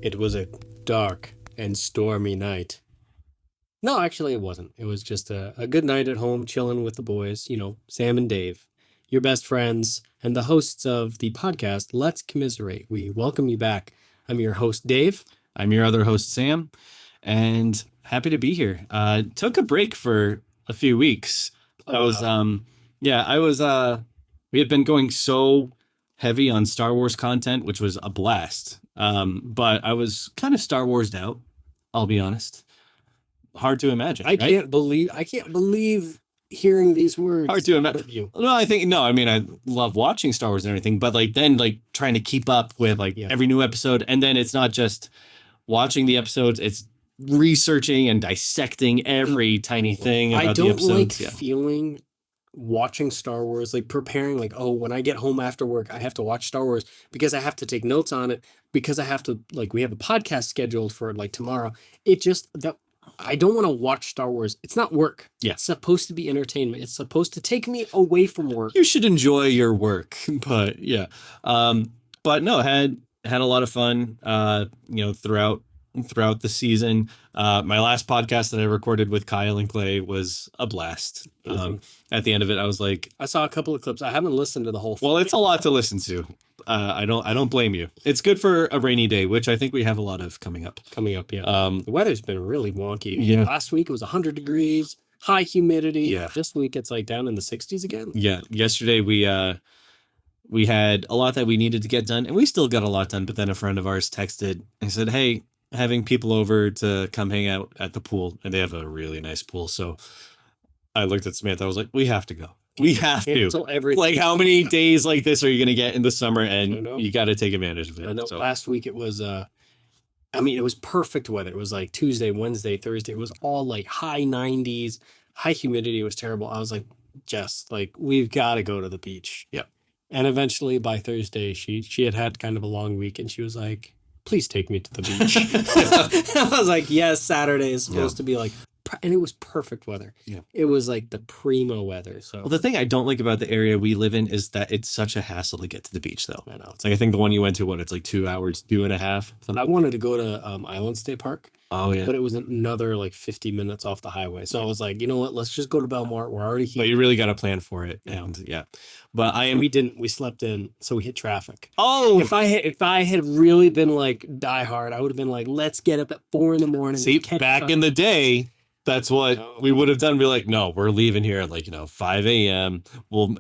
It was a dark and stormy night. No, actually, it wasn't. It was just a good night at home, chilling with the boys, Sam and Dave, your best friends, and the hosts of the podcast, Let's Commiserate. We welcome you back. I'm your host, Dave. I'm your other host, Sam, and happy to be here. Took a break for a few weeks. We had been going so heavy on Star Wars content, which was a blast. But I was kind of Star Warsed out, I'll be honest. Hard to imagine. I can't believe hearing these words. Hard to imagine. No, I mean, I love watching Star Wars and everything, but then trying to keep up with every new episode. And then it's not just watching the episodes, it's researching and dissecting every tiny thing about the episodes. I don't like feeling watching Star Wars, preparing, when I get home after work, I have to watch Star Wars because I have to take notes on it, because I have to, we have a podcast scheduled for tomorrow. I don't want to watch Star Wars. It's not work. Yeah. It's supposed to be entertainment. It's supposed to take me away from work. You should enjoy your work, but yeah. But no, had a lot of fun, throughout the season. My last podcast that I recorded with Kyle and Clay was a blast. At the end of it, I was like, I saw a couple of clips. I haven't listened to the whole thing. Well, it's a lot to listen to. I don't blame you. It's good for a rainy day, which I think we have a lot of coming up. Yeah. The weather's been really wonky. Yeah. Last week it was 100 degrees, high humidity. Yeah. This week it's down in the 60s again. Yeah. Yesterday we had a lot that we needed to get done, and we still got a lot done. But then a friend of ours texted and said, "Hey, having people over to come hang out at the pool," and they have a really nice pool. So I looked at Samantha. I was like, "We have to go. We have to." How many days like this are you going to get in the summer? And you got to take advantage of it. I know. So. Last week it was, it was perfect weather. It was Tuesday, Wednesday, Thursday. It was all high 90s, high humidity. It was terrible. I was we've got to go to the beach. Yeah. And eventually by Thursday, she had kind of a long week, and she was like, "Please take me to the beach." I was like, yes, Saturday is supposed to be and it was perfect weather. Yeah. It was the primo weather. So the thing I don't like about the area we live in is that it's such a hassle to get to the beach, though. I know. It's I think the one you went to, it's 2 hours, 2.5. I wanted to go to Island State Park. Oh, yeah. But it was another 50 minutes off the highway. So I was like, you know what? Let's just go to Belmont. We're already here. But you really got to plan for it. Yeah. And yeah. But We slept in, so we hit traffic. Oh, if I had really been die hard, I would have been let's get up at 4 a.m. See, back in the day, that's what we would have done. Be like, no, we're leaving here at 5 a.m.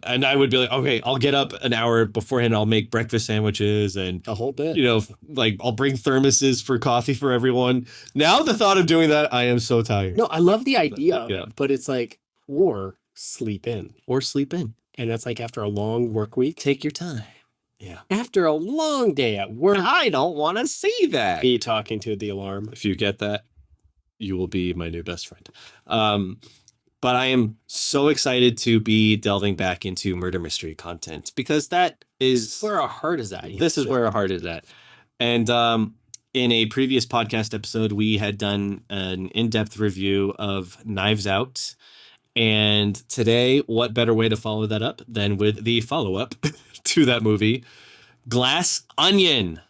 And I would be like, okay, I'll get up an hour beforehand. I'll make breakfast sandwiches and a whole bit. I'll bring thermoses for coffee for everyone. Now the thought of doing that, I am so tired. No, I love the idea, but it's or sleep in. And that's after a long work week. Take your time. Yeah. After a long day at work. I don't want to see that. Be talking to the alarm. If you get that, you will be my new best friend. But I am so excited to be delving back into murder mystery content, because that is where our heart is at. This is where our heart is at. And in a previous podcast episode, we had done an in-depth review of Knives Out. And today, what better way to follow that up than with the follow-up to that movie, Glass Onion.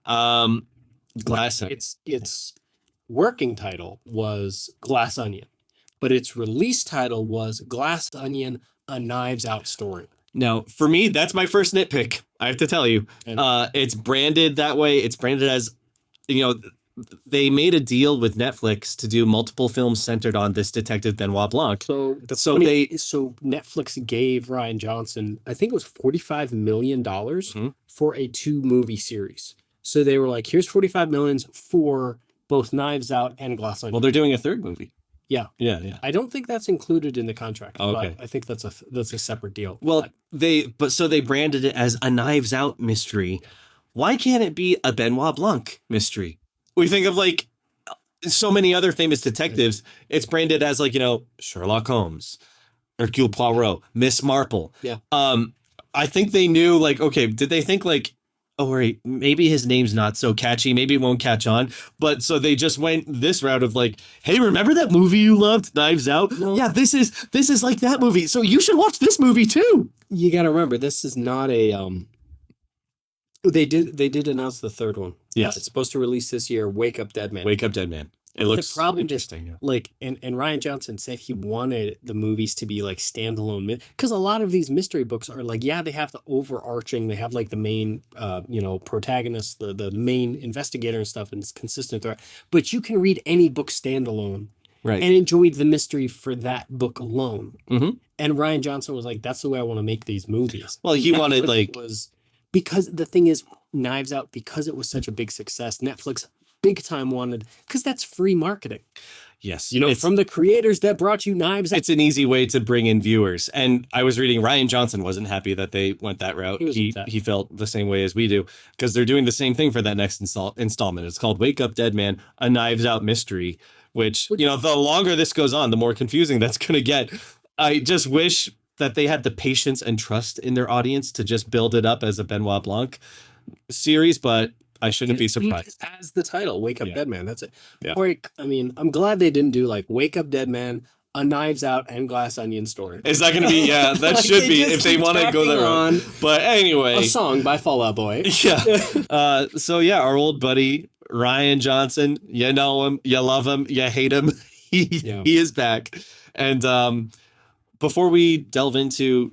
Its working title was Glass Onion, but its release title was Glass Onion: A Knives Out Story. Now, for me, that's my first nitpick. I have to tell you, it's branded that way. It's branded as, they made a deal with Netflix to do multiple films centered on this detective Benoit Blanc. So Netflix gave Rian Johnson, I think it was $45 million for a 2-movie series. So they were like, here's $45 million for both Knives Out and Glass Onion. Well, they're doing a third movie. Yeah. Yeah. I don't think that's included in the contract. Okay. But I think that's a separate deal. Well, they branded it as a Knives Out mystery. Why can't it be a Benoit Blanc mystery? We think of so many other famous detectives. It's branded as Sherlock Holmes, Hercule Poirot, Miss Marple. Yeah. I think they knew okay, did they think oh, right, maybe his name's not so catchy, maybe it won't catch on. But so they just went this route of hey, remember that movie you loved, Knives Out? No. Yeah, this is like that movie. So you should watch this movie too. You got to remember, this is not a They did announce the third one. Yes. It's supposed to release this year. Wake Up Dead Man. Wake Up Dead Man. It looks problem interesting. Yeah. Like, and Ryan Johnson said he wanted the movies to be like standalone, because a lot of these mystery books are like, yeah, they have the overarching, they have like the main, protagonist, the main investigator and stuff, and it's consistent throughout. But you can read any book standalone, Right. and enjoy the mystery for that book alone. Mm-hmm. And Ryan Johnson was like, that's the way I want to make these movies. Well, he wanted because the thing is, Knives Out, because it was such a big success, Netflix big time wanted, because that's free marketing. Yes. From the creators that brought you Knives Out. It's an easy way to bring in viewers. And I was reading Ryan Johnson wasn't happy that they went that route. He felt the same way as we do, because they're doing the same thing for that next installment. It's called Wake Up Dead Man, a Knives Out mystery, which, the longer this goes on, the more confusing that's going to get. I just wish that they had the patience and trust in their audience to just build it up as a Benoit Blanc series, but I shouldn't be surprised. As the title, Wake Up Dead Man, that's it. Yeah. Or, I'm glad they didn't do like Wake Up Dead Man, a Knives Out and Glass Onion story. Is that going to be, that like should be, if they want to go there on. But anyway. A song by Fall Out Boy. Yeah. So yeah, our old buddy, Ryan Johnson, you know him, you love him, you hate him. He is back. And before we delve into,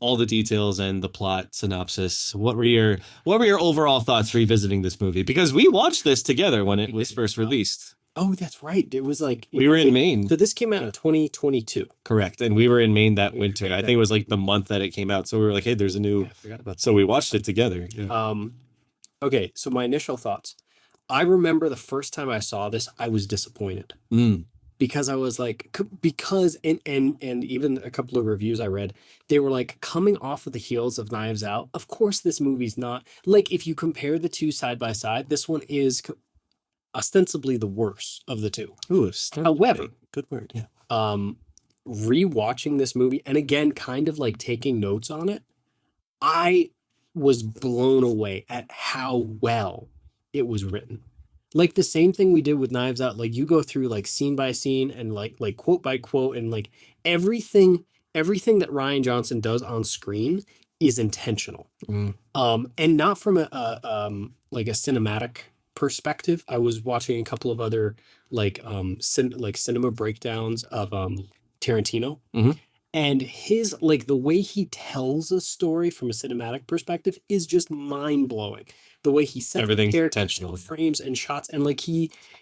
all the details and the plot synopsis, what were your overall thoughts revisiting this movie? Because we watched this together when it was first released. Oh, that's right. It was like we were in Maine. So this came out in 2022. Correct. And we were in Maine that winter. I think it was like the month that it came out. So we were like, hey, there's a new. So we watched it together. Yeah. Okay. So my initial thoughts. I remember the first time I saw this, I was disappointed. Because I was like, and even a couple of reviews I read, they were like, coming off of the heels of Knives Out, of course this movie's not, like, if you compare the two side by side, this one is ostensibly the worst of the two. Ooh, however, good word, yeah. Rewatching this movie, and again, kind of like taking notes on it, I was blown away at how well it was written. Like the same thing we did with Knives Out, like you go through like scene by scene and like quote by quote, and like everything that Ryan Johnson does on screen is intentional. And not from a cinematic perspective. I was watching a couple of other cinema breakdowns of Tarantino. And his, like, the way he tells a story from a cinematic perspective is just mind-blowing. The way he sets everything's intentional, frames and shots, and like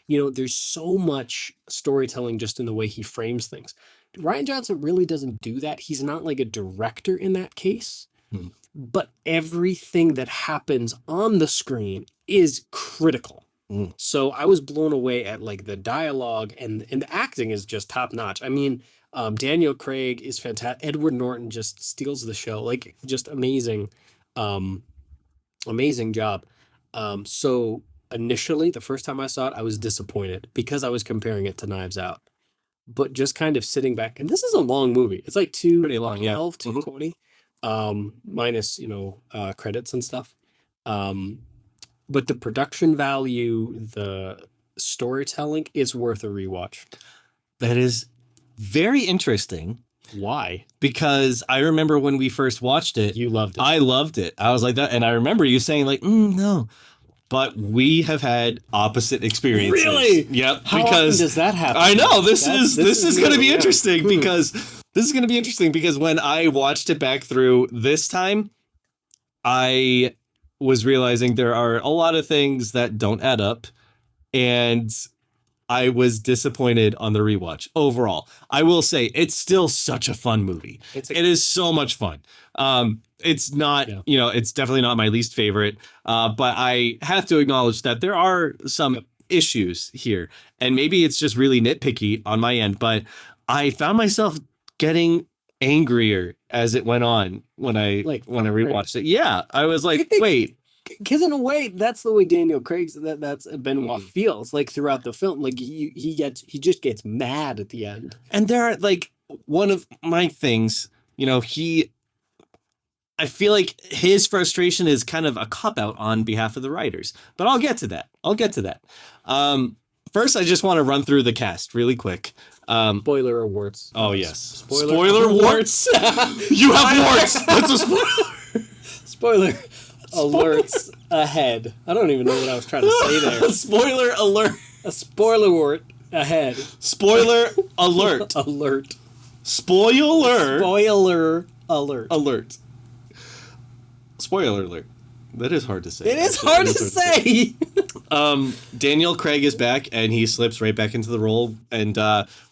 there's so much storytelling just in the way he frames things. Ryan Johnson really doesn't do that. He's not like a director in that case, but everything that happens on the screen is critical. So I was blown away at like the dialogue, and the acting is just top notch. I mean, Daniel Craig is fantastic. Edward Norton just steals the show. Like, just amazing. Amazing job. So initially, the first time I saw it, I was disappointed because I was comparing it to Knives Out. But just kind of sitting back, and this is a long movie. It's like pretty long, 220, minus credits and stuff. But the production value, the storytelling is worth a rewatch. That is very interesting. Why? Because I remember when we first watched it, you loved it. I loved it. I was like that, and I remember you saying like, no. But we have had opposite experiences. Really? Yep. How often does that happen? I know this is going to be interesting because when I watched it back through this time, I was realizing there are a lot of things that don't add up, and I was disappointed on the rewatch. Overall, I will say it's still such a fun movie. It is so much fun. It's not, it's definitely not my least favorite. But I have to acknowledge that there are some issues here, and maybe it's just really nitpicky on my end, but I found myself getting angrier as it went on when I rewatched it. Yeah. I was like, wait. Because in a way, that's the way Daniel Craig's that's Benoit feels like throughout the film. Like he just gets mad at the end. And there are like one of my things, I feel like his frustration is kind of a cop out on behalf of the writers, but I'll get to that. First, I just want to run through the cast really quick. Spoiler or warts? Oh yes, spoiler warts. You have warts. That's a spoiler. Spoiler. alerts ahead. I don't even know what I was trying to say there. Spoiler alert. A spoiler alert ahead. Spoiler alert. Alert. Spoiler. Spoiler alert. Alert. Spoiler alert. That is hard to say. It is hard to say. Daniel Craig is back, and he slips right back into the role, and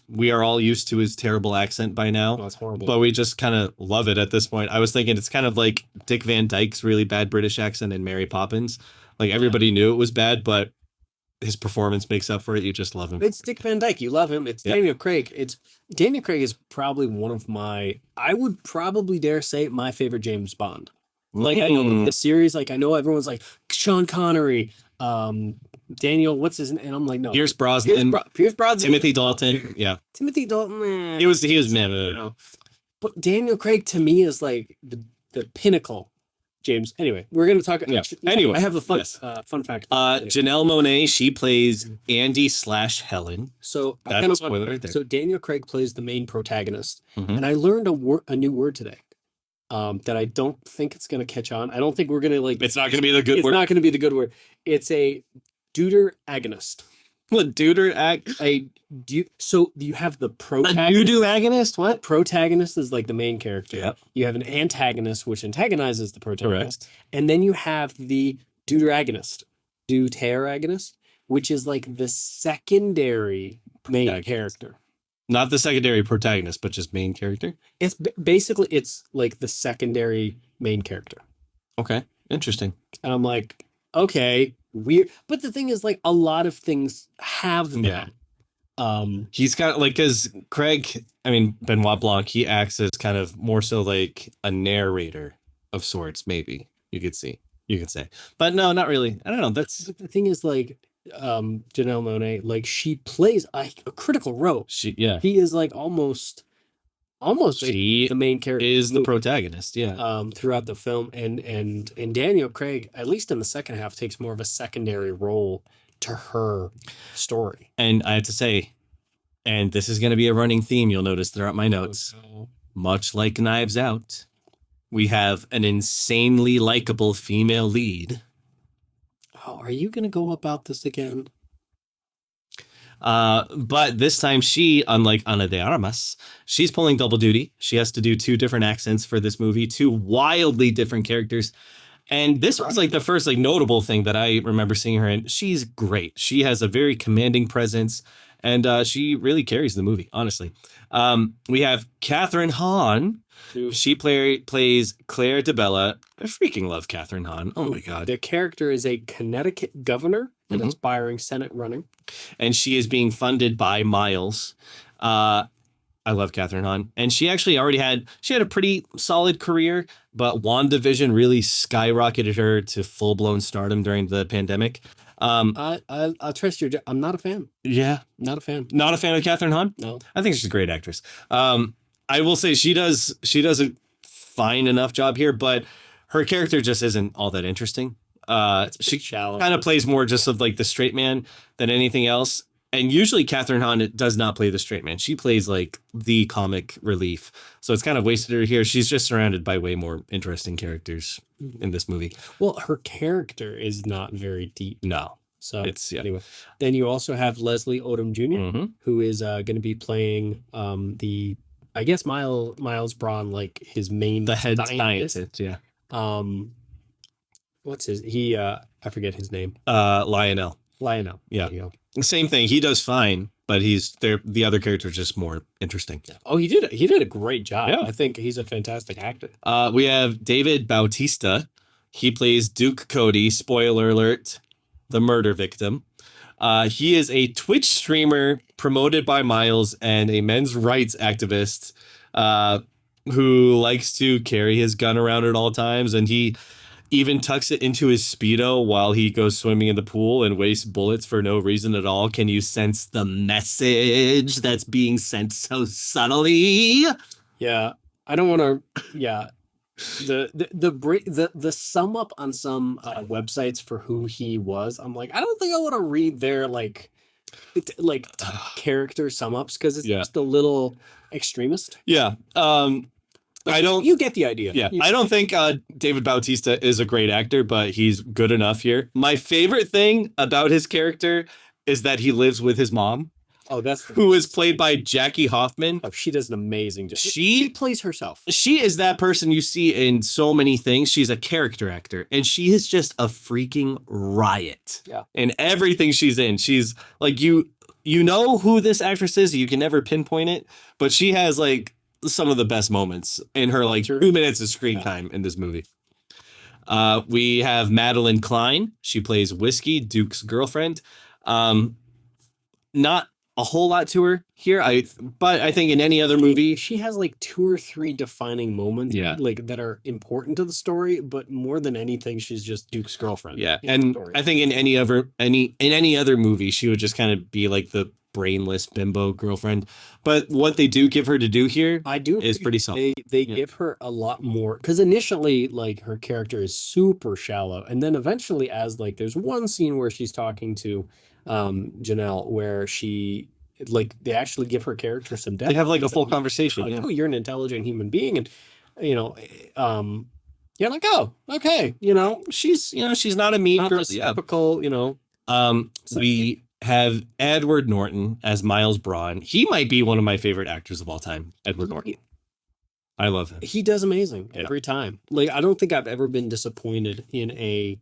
we are all used to his terrible accent by now. Oh, it's horrible. But we just kind of love it at this point. I was thinking it's kind of like Dick Van Dyke's really bad British accent in Mary Poppins. Like, everybody knew it was bad, but his performance makes up for it. You just love him. It's Dick Van Dyke. You love him. It's Daniel Craig. Daniel Craig is probably one of I would probably dare say, my favorite James Bond. Like, I know the series, like, I know everyone's like, Sean Connery, Daniel, what's his name? And I'm like, no. Pierce Brosnan. Pierce Brosnan. Timothy Dalton. Yeah. Timothy Dalton. He was man. But Daniel Craig, to me, is like the pinnacle. James. Anyway, we're going to talk. Yeah. Anyway, I have a fun fact. Janelle Monáe, she plays Andy / Helen. So that's a spoiler right there. So Daniel Craig plays the main protagonist, Mhm. and I learned a new word today. That I don't think it's going to catch on. I don't think we're going to like. It's not going to be the good It's word. not going to be the good word. It's a deuteragonist. What So you have the a protagonist. agonist? What? Protagonist is like the main character. Yep. You have an antagonist, which antagonizes the protagonist. Correct. And then you have the deuteragonist, which is like the secondary main character. Not the secondary protagonist, but just main character. It's basically, it's like the secondary main character. Okay, interesting. And I'm like, okay, weird. But the thing is, like, a lot of things have that. Yeah. He's kind of like, because Benoit Blanc, he acts as kind of more so like a narrator of sorts, maybe you could say. But no, not really. I don't know. But the thing is, like, Janelle Monáe, like, she plays a critical role. He is like almost she the main character is the protagonist. Yeah. Throughout the film, and Daniel Craig, at least in the second half, takes more of a secondary role to her story. And I have to say, and this is going to be a running theme, you'll notice throughout my notes, much like Knives Out, we have an insanely likable female lead. Oh, are you going to go about this again? But this time she, unlike Ana de Armas, she's pulling double duty. She has to do 2 different accents for this movie, 2 wildly different characters. And this was like the first like notable thing that I remember seeing her in. She's great. She has a very commanding presence, and she really carries the movie, honestly. We have Catherine Hahn. She plays Claire DeBella. I freaking love Catherine Hahn. Oh my God. The character is a Connecticut governor, an aspiring Senate running. And she is being funded by Miles. I love Catherine Hahn. And she actually she had a pretty solid career, but WandaVision really skyrocketed her to full-blown stardom during the pandemic. I'll trust your. I'm not a fan. Yeah. Not a fan. Not a fan of Catherine Hahn? No. I think she's a great actress. I will say she does a fine enough job here, but her character just isn't all that interesting. She shallow. Kind of plays more just of like the straight man than anything else. And usually Catherine Hahn does not play the straight man. She plays like the comic relief. So it's kind of wasted her here. She's just surrounded by way more interesting characters in this movie. Well, her character is not very deep. No. So anyway. Then you also have Leslie Odom Jr., who is going to be playing I guess Miles Braun, like his main head scientist. Yeah. What's his? I forget his name. Lionel. Yeah. Same thing. He does fine, but the other character is just more interesting. Oh, he did a great job. Yeah. I think he's a fantastic actor. We have David Bautista. He plays Duke Cody. Spoiler alert: the murder victim. He is a Twitch streamer promoted by Miles and a men's rights activist who likes to carry his gun around at all times, and he even tucks it into his Speedo while he goes swimming in the pool and wastes bullets for no reason at all. Can you sense the message that's being sent so subtly? Yeah, I don't want to. Yeah, the sum up on some websites for who he was. I'm like, I don't think I want to read their like character sum ups because it's just a little extremist. Yeah. I don't. You get the idea. Yeah, I don't think David Bautista is a great actor, but he's good enough here. My favorite thing about his character is that he lives with his mom, who is played by Jackie Hoffman. Oh, she does an amazing job. She plays herself. She is that person you see in so many things. She's a character actor, and she is just a freaking riot. Yeah. In everything she's in. She's like, you know who this actress is. You can never pinpoint it, but she has like some of the best moments in her like 2 minutes of screen time in this movie. We have Madeline Klein. She plays Whiskey, Duke's girlfriend. Not a whole lot to her here. But I think in any other movie, she has like 2 or 3 defining moments, Yeah. like that are important to the story. But more than anything, she's just Duke's girlfriend. yeah. in the And story. I think in any other movie, she would just kind of be like the brainless bimbo girlfriend. But what they do give her to do here I do is agree. pretty solid. They Yeah. give her a lot more because initially, like her character is super shallow, and then eventually, as like there's one scene where she's talking to Janelle, where she like they actually give her character some depth. They have like a It's full conversation. like, Yeah. oh, you're an intelligent human being, and you know, you're like, oh, okay, you know, She's not a mean not girl. this Yeah. typical, you know. We have Edward Norton as Miles Braun. He might be one of my favorite actors of all time. Edward Norton. I love him. He does amazing Yeah. every time. Like I don't think I've ever been disappointed in a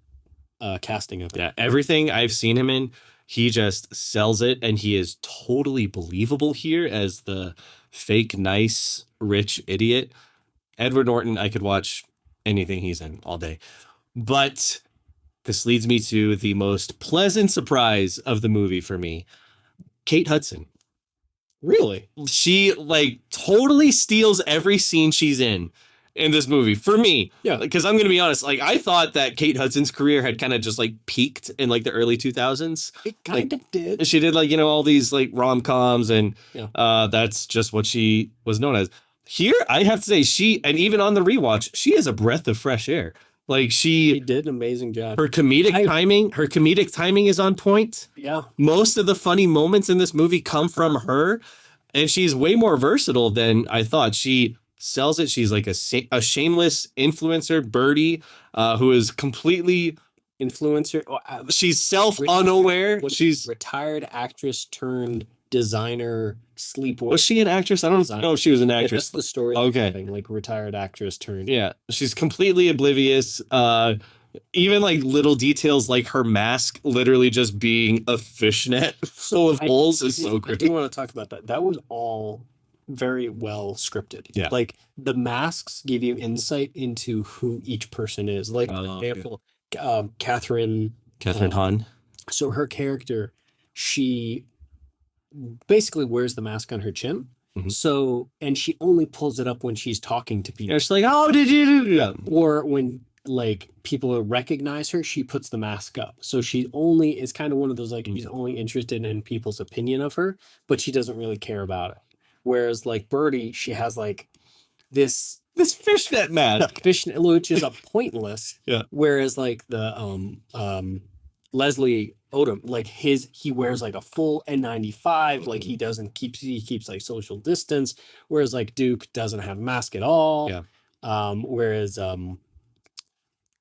casting of him. Yeah, everything I've seen him in, he just sells it, and he is totally believable here as the fake, nice, rich idiot. Edward Norton, I could watch anything he's in all day. But this leads me to the most pleasant surprise of the movie for me. Kate Hudson. Really? She like totally steals every scene she's in this movie for me. Yeah. Because I'm going to be honest, like I thought that Kate Hudson's career had kind of just like peaked in like the early 2000s. It kind of did. She did like, all these like rom-coms and Yeah. that's just what she was known as. Here, I have to say and even on the rewatch, she is a breath of fresh air. Like He did an amazing job. her comedic timing is on point. Yeah. Most of the funny moments in this movie come from her, and she's way more versatile than I thought. She sells it. She's like a shameless influencer, Birdie, who is completely Influencer. she's self-unaware. She's retired actress turned designer sleepwear. Was she an actress? I don't know if she was an Yeah, that's actress. the story. Okay. Thing, like retired actress turned. Yeah, she's completely oblivious. Even like little details like her mask literally just being a fishnet full of holes is so I great. do want to talk about that. That was all very well scripted. Yeah. Like the masks give you insight into who each person is. Like for Oh, example, Catherine Hahn. So her character, she basically wears the mask on her chin. Mhm. So, and she only pulls it up when she's talking to people. Yeah, she's like, "Oh, did you do that?" Or when like people recognize her, she puts the mask up. So she only is kind of one of those like she's only interested in people's opinion of her, but she doesn't really care about it. Whereas like Birdie, she has like this fishnet mask. fish, which is a pointless. Yeah. Whereas like the Leslie Odom, like he wears like a full N95, like he keeps like social distance. Whereas like Duke doesn't have a mask at all. Yeah. Whereas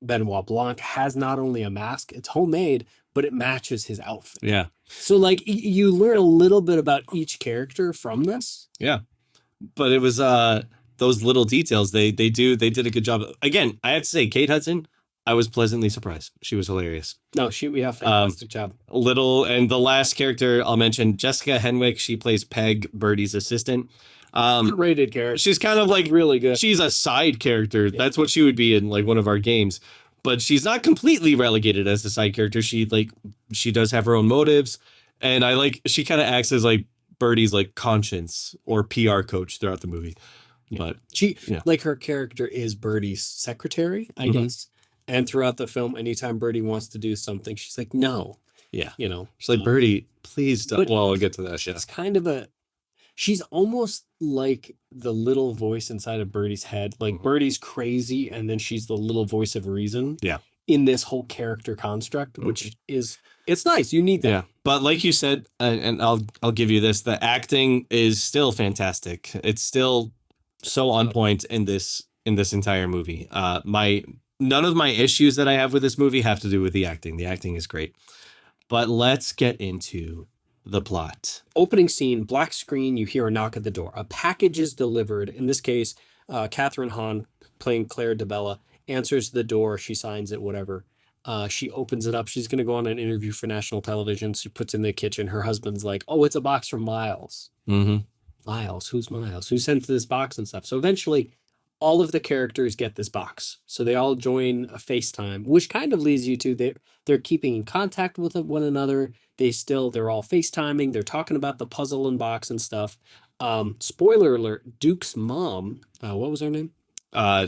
Benoit Blanc has not only a mask, it's homemade, but it matches his outfit. Yeah. So like you learn a little bit about each character from this. Yeah. But it was those little details they did a good job. Again, I have to say, Kate Hudson, I was pleasantly surprised. She was hilarious. No, we have fantastic job. And the last character I'll mention, Jessica Henwick, she plays Peg, Birdie's assistant. Rated character. She's kind of like Really good. She's a side character. That's what she would be in like one of our games. But she's not completely relegated as the side character. She does have her own motives. And she kind of acts as like Birdie's like conscience or PR coach throughout the movie. But like her character is Birdie's secretary, I Mhm. guess. And throughout the film, anytime Birdie wants to do something, she's like, no. Yeah. She's like, Birdie, please don't. But Well, I'll get to that. Yeah. it's kind of she's almost like the little voice inside of Birdie's head. Like Mhm. Birdie's crazy, and then she's the little voice of reason. Yeah. In this whole character construct, which it's nice. You need that. Yeah. But like you said, and I'll give you this, the acting is still fantastic. It's still so on point in this entire movie. None of my issues that I have with this movie have to do with the acting. The acting is great. But let's get into the plot. Opening scene, black screen, you hear a knock at the door. A package is delivered. In this case, Catherine Hahn, playing Claire DeBella, answers the door. She signs it, whatever. She opens it up. She's going to go on an interview for national television. She puts it in the kitchen. Her husband's like, oh, it's a box from Miles. Mm-hmm. Miles? Who's Miles? Who sent this box and stuff? So eventually, all of the characters get this box. So they all join a FaceTime, which kind of leads you to they're keeping in contact with one another. They're all FaceTiming. They're talking about the puzzle and box and stuff. Spoiler alert, Duke's mom, what was her name?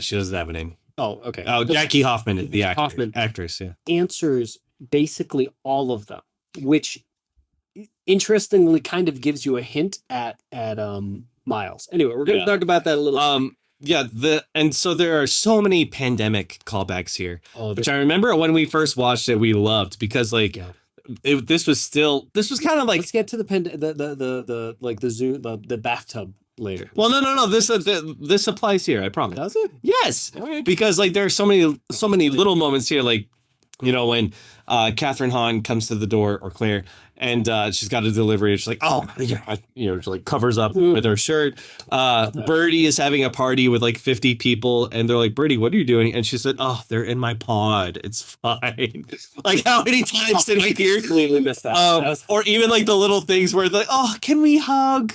She doesn't have a name. Oh, okay. Oh, Jackie Hoffman, the actress, yeah. Answers basically all of them, which interestingly kind of gives you a hint at Miles. Anyway, we're going to talk about that a little. So there are so many pandemic callbacks here, which I remember when we first watched it, we loved because this was kind of like, let's get to the bathtub later. Well, no. This applies here. I promise. Does it? Yes, right. Because there are so many little moments here, when Catherine Hahn comes to the door, or Claire, and she's got a delivery. She's like, oh, yeah, she covers up with her shirt. Birdie is having a party with 50 people, and they're like, Birdie, what are you doing? And she said, oh, they're in my pod. It's fine. How many times did we hear? Completely missed that. Or even the little things where they're like, oh, can we hug?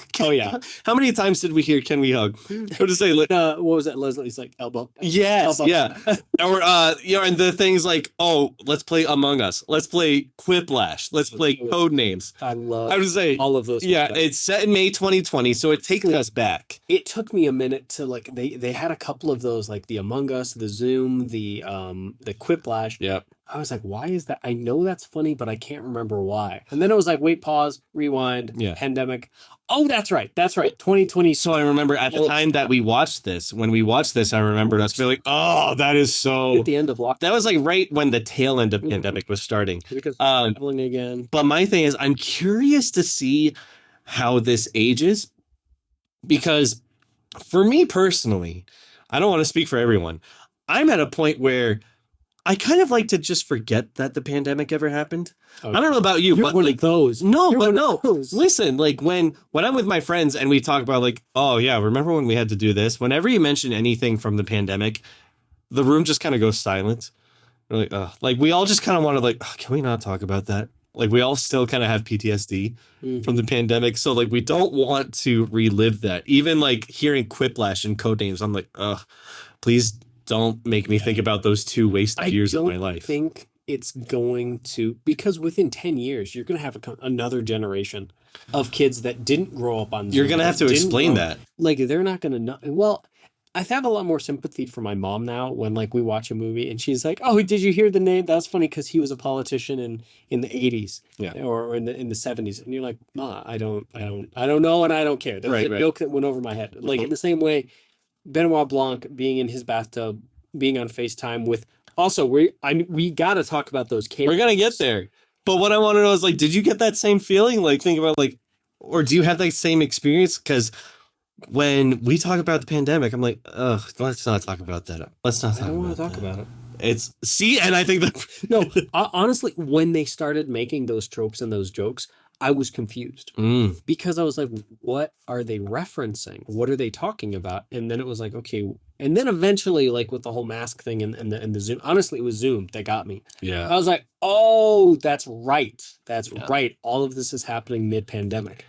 How many times did we hear, can we hug? Or to say, what was that? Leslie's like, elbow. Yes, elbow. Yeah. Or and the things like, oh, let's play Among Us. Let's play Quiplash. Let's play Code Names. I would say all of those. Yeah, it's set in May 2020, so it takes us back. It took me a minute to they had a couple of those, like the Among Us, the Zoom, the Quiplash. Yep. I was like, why is that? I know that's funny, but I can't remember why. And then it was like, wait, pause, rewind, pandemic. Oh, that's right. 2020. So I remember at the time that we watched this, when we watched this, I remembered us feeling, oh, that is so... At the end of lockdown. That was right when the tail end of pandemic was starting. Because traveling again. But my thing is, I'm curious to see how this ages. Because for me personally, I don't want to speak for everyone. I'm at a point where I kind of like to just forget that the pandemic ever happened. Okay. I don't know about you, but those. No, but no. Listen, when I'm with my friends and we talk about oh yeah, remember when we had to do this? Whenever you mention anything from the pandemic, the room just kind of goes silent. We're like, oh, we all just kind of want to oh, can we not talk about that? We all still kind of have PTSD from the pandemic, so we don't want to relive that. Even hearing Quiplash and Codenames, I'm like, ugh, please don't make me think about those 2 wasted years of my life. I think it's going to, because within 10 years, you're going to have another generation of kids that didn't grow up on Zoom. You're going to have to explain that. They're not going to know. Well, I have a lot more sympathy for my mom now when we watch a movie and she's like, oh, did you hear the name? That's funny because he was a politician in the 80s or in the 70s. And you're like, Ma, I don't know and I don't care. That's a joke that went over my head. In the same way, Benoit Blanc being in his bathtub, being on FaceTime with. Also, we got to talk about those cameras. We're gonna get there, but what I want to know is did you get that same feeling? Think about or do you have that same experience? Because when we talk about the pandemic, I'm like, ugh, let's not talk about that. Let's not. I don't want to talk about it. And I think that no, honestly, when they started making those tropes and those jokes, I was confused because I was like, what are they referencing? What are they talking about? And then it was like, okay. And then eventually, with the whole mask thing and the Zoom, honestly, it was Zoom that got me. Yeah. I was like, oh, that's right. That's right. All of this is happening mid-pandemic.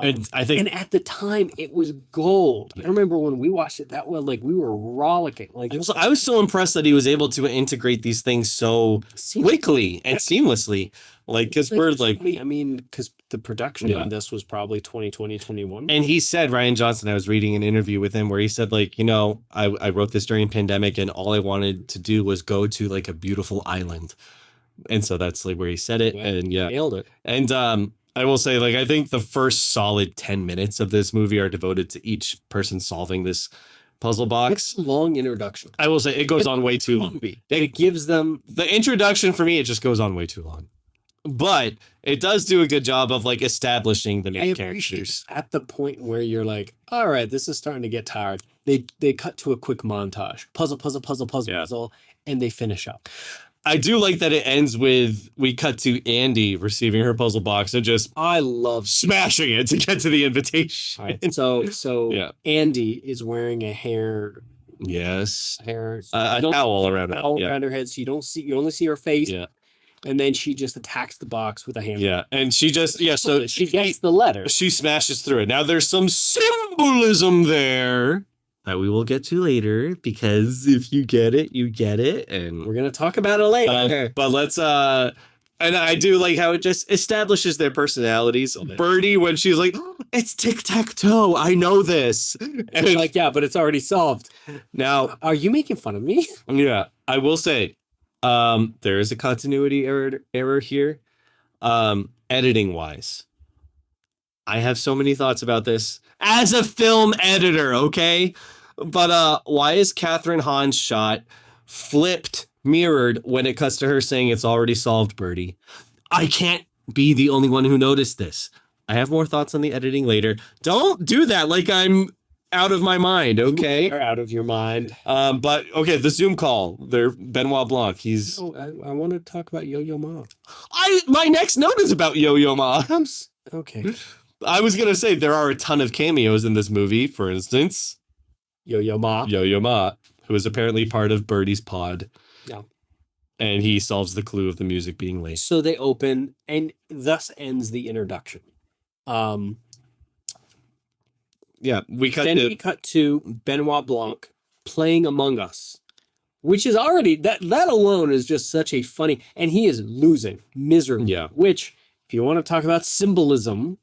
And I think, and at the time, it was gold. I remember when we watched it that well, we were rollicking. I was so impressed that he was able to integrate these things so quickly and seamlessly. Because we're because the production on this was probably 2020, 21. And he said, Ryan Johnson, I was reading an interview with him where he said, I wrote this during pandemic and all I wanted to do was go to a beautiful island. And so that's where he said it. And nailed it. And, I will say, I think the first solid 10 minutes of this movie are devoted to each person solving this puzzle box. It's a long introduction. I will say it goes on way too long. It gives them the introduction for me. It just goes on way too long, but it does do a good job of establishing the main characters at the point where you're like, all right, this is starting to get tired. they cut to a quick montage. Puzzle, Yeah. puzzle, and they finish up. I do like that it ends with we cut to Andy receiving her puzzle box and just I love smashing it to get to the invitation. All right. So Yeah. Andy is wearing a hair Yes. I A towel all around her. all Yeah. around her head, so you only see her face. Yeah. And then she just attacks the box with a hammer. Yeah. And she just so she gets the letter. she smashes through it. Now there's some symbolism there that we will get to later, because if you get it, you get it. And We're gonna talk about it later. but let's and I do like how it just establishes their personalities. Birdie, when she's like, it's tic-tac-toe, I know this. And you're like, yeah, but it's already solved. Now, Are you making fun of me? yeah, I will say, there is a continuity error here. Editing wise, I have so many thoughts about this as a film editor, okay? But why is Catherine Hahn's shot flipped, mirrored when it cuts to her saying it's already solved, Birdie? I can't be the only one who noticed this. I have more thoughts on the editing later. Don't do that like I'm out of my mind, okay? You're out of your mind. But okay, the Zoom call. They're Benoit Blanc. He's I want to talk about Yo-Yo Ma. my next note is about Yo-Yo Ma. Okay. I was gonna say there are a ton of cameos in this movie. For instance, Yo-Yo Ma. Yo-Yo Ma, who is apparently part of Birdie's pod. Yeah. And he solves the clue of the music being late. So they open, and thus ends the introduction. Yeah, we cut to Benoit Blanc playing Among Us, which is already that alone is just such a funny, and he is losing miserably. Yeah. Which, if you want to talk about symbolism,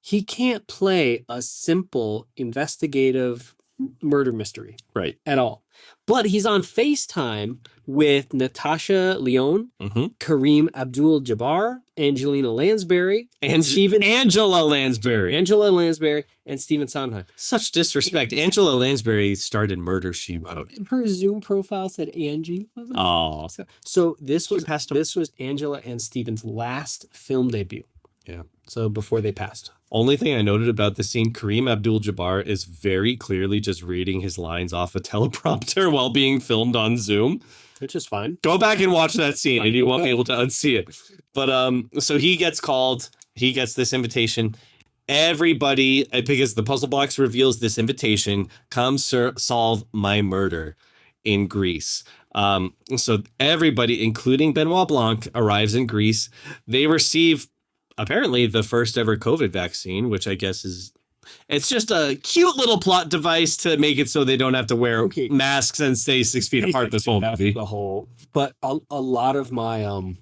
he can't play a simple investigative murder mystery right at all. But he's on FaceTime with Natasha Lyonne, Kareem Abdul-Jabbar, Angelina Lansbury, and Angela Lansbury, and Stephen Sondheim. Such disrespect. Angela Lansbury starred in Murder, She Wrote. Her Zoom profile said Angie. Oh, so this was Angela and Stephen's last film debut. Yeah. So before they passed. Only thing I noted about the scene, Kareem Abdul-Jabbar is very clearly just reading his lines off a teleprompter while being filmed on Zoom. Which is fine. Go back and watch that scene and you won't be able to unsee it. But so he gets called, he gets this invitation. Everybody, because the puzzle box reveals this invitation, come solve my murder in Greece. So everybody, including Benoit Blanc, arrives in Greece. They receive apparently the first ever COVID vaccine, which I guess it's just a cute little plot device to make it so they don't have to wear masks and stay 6 feet apart this whole movie. But a lot of the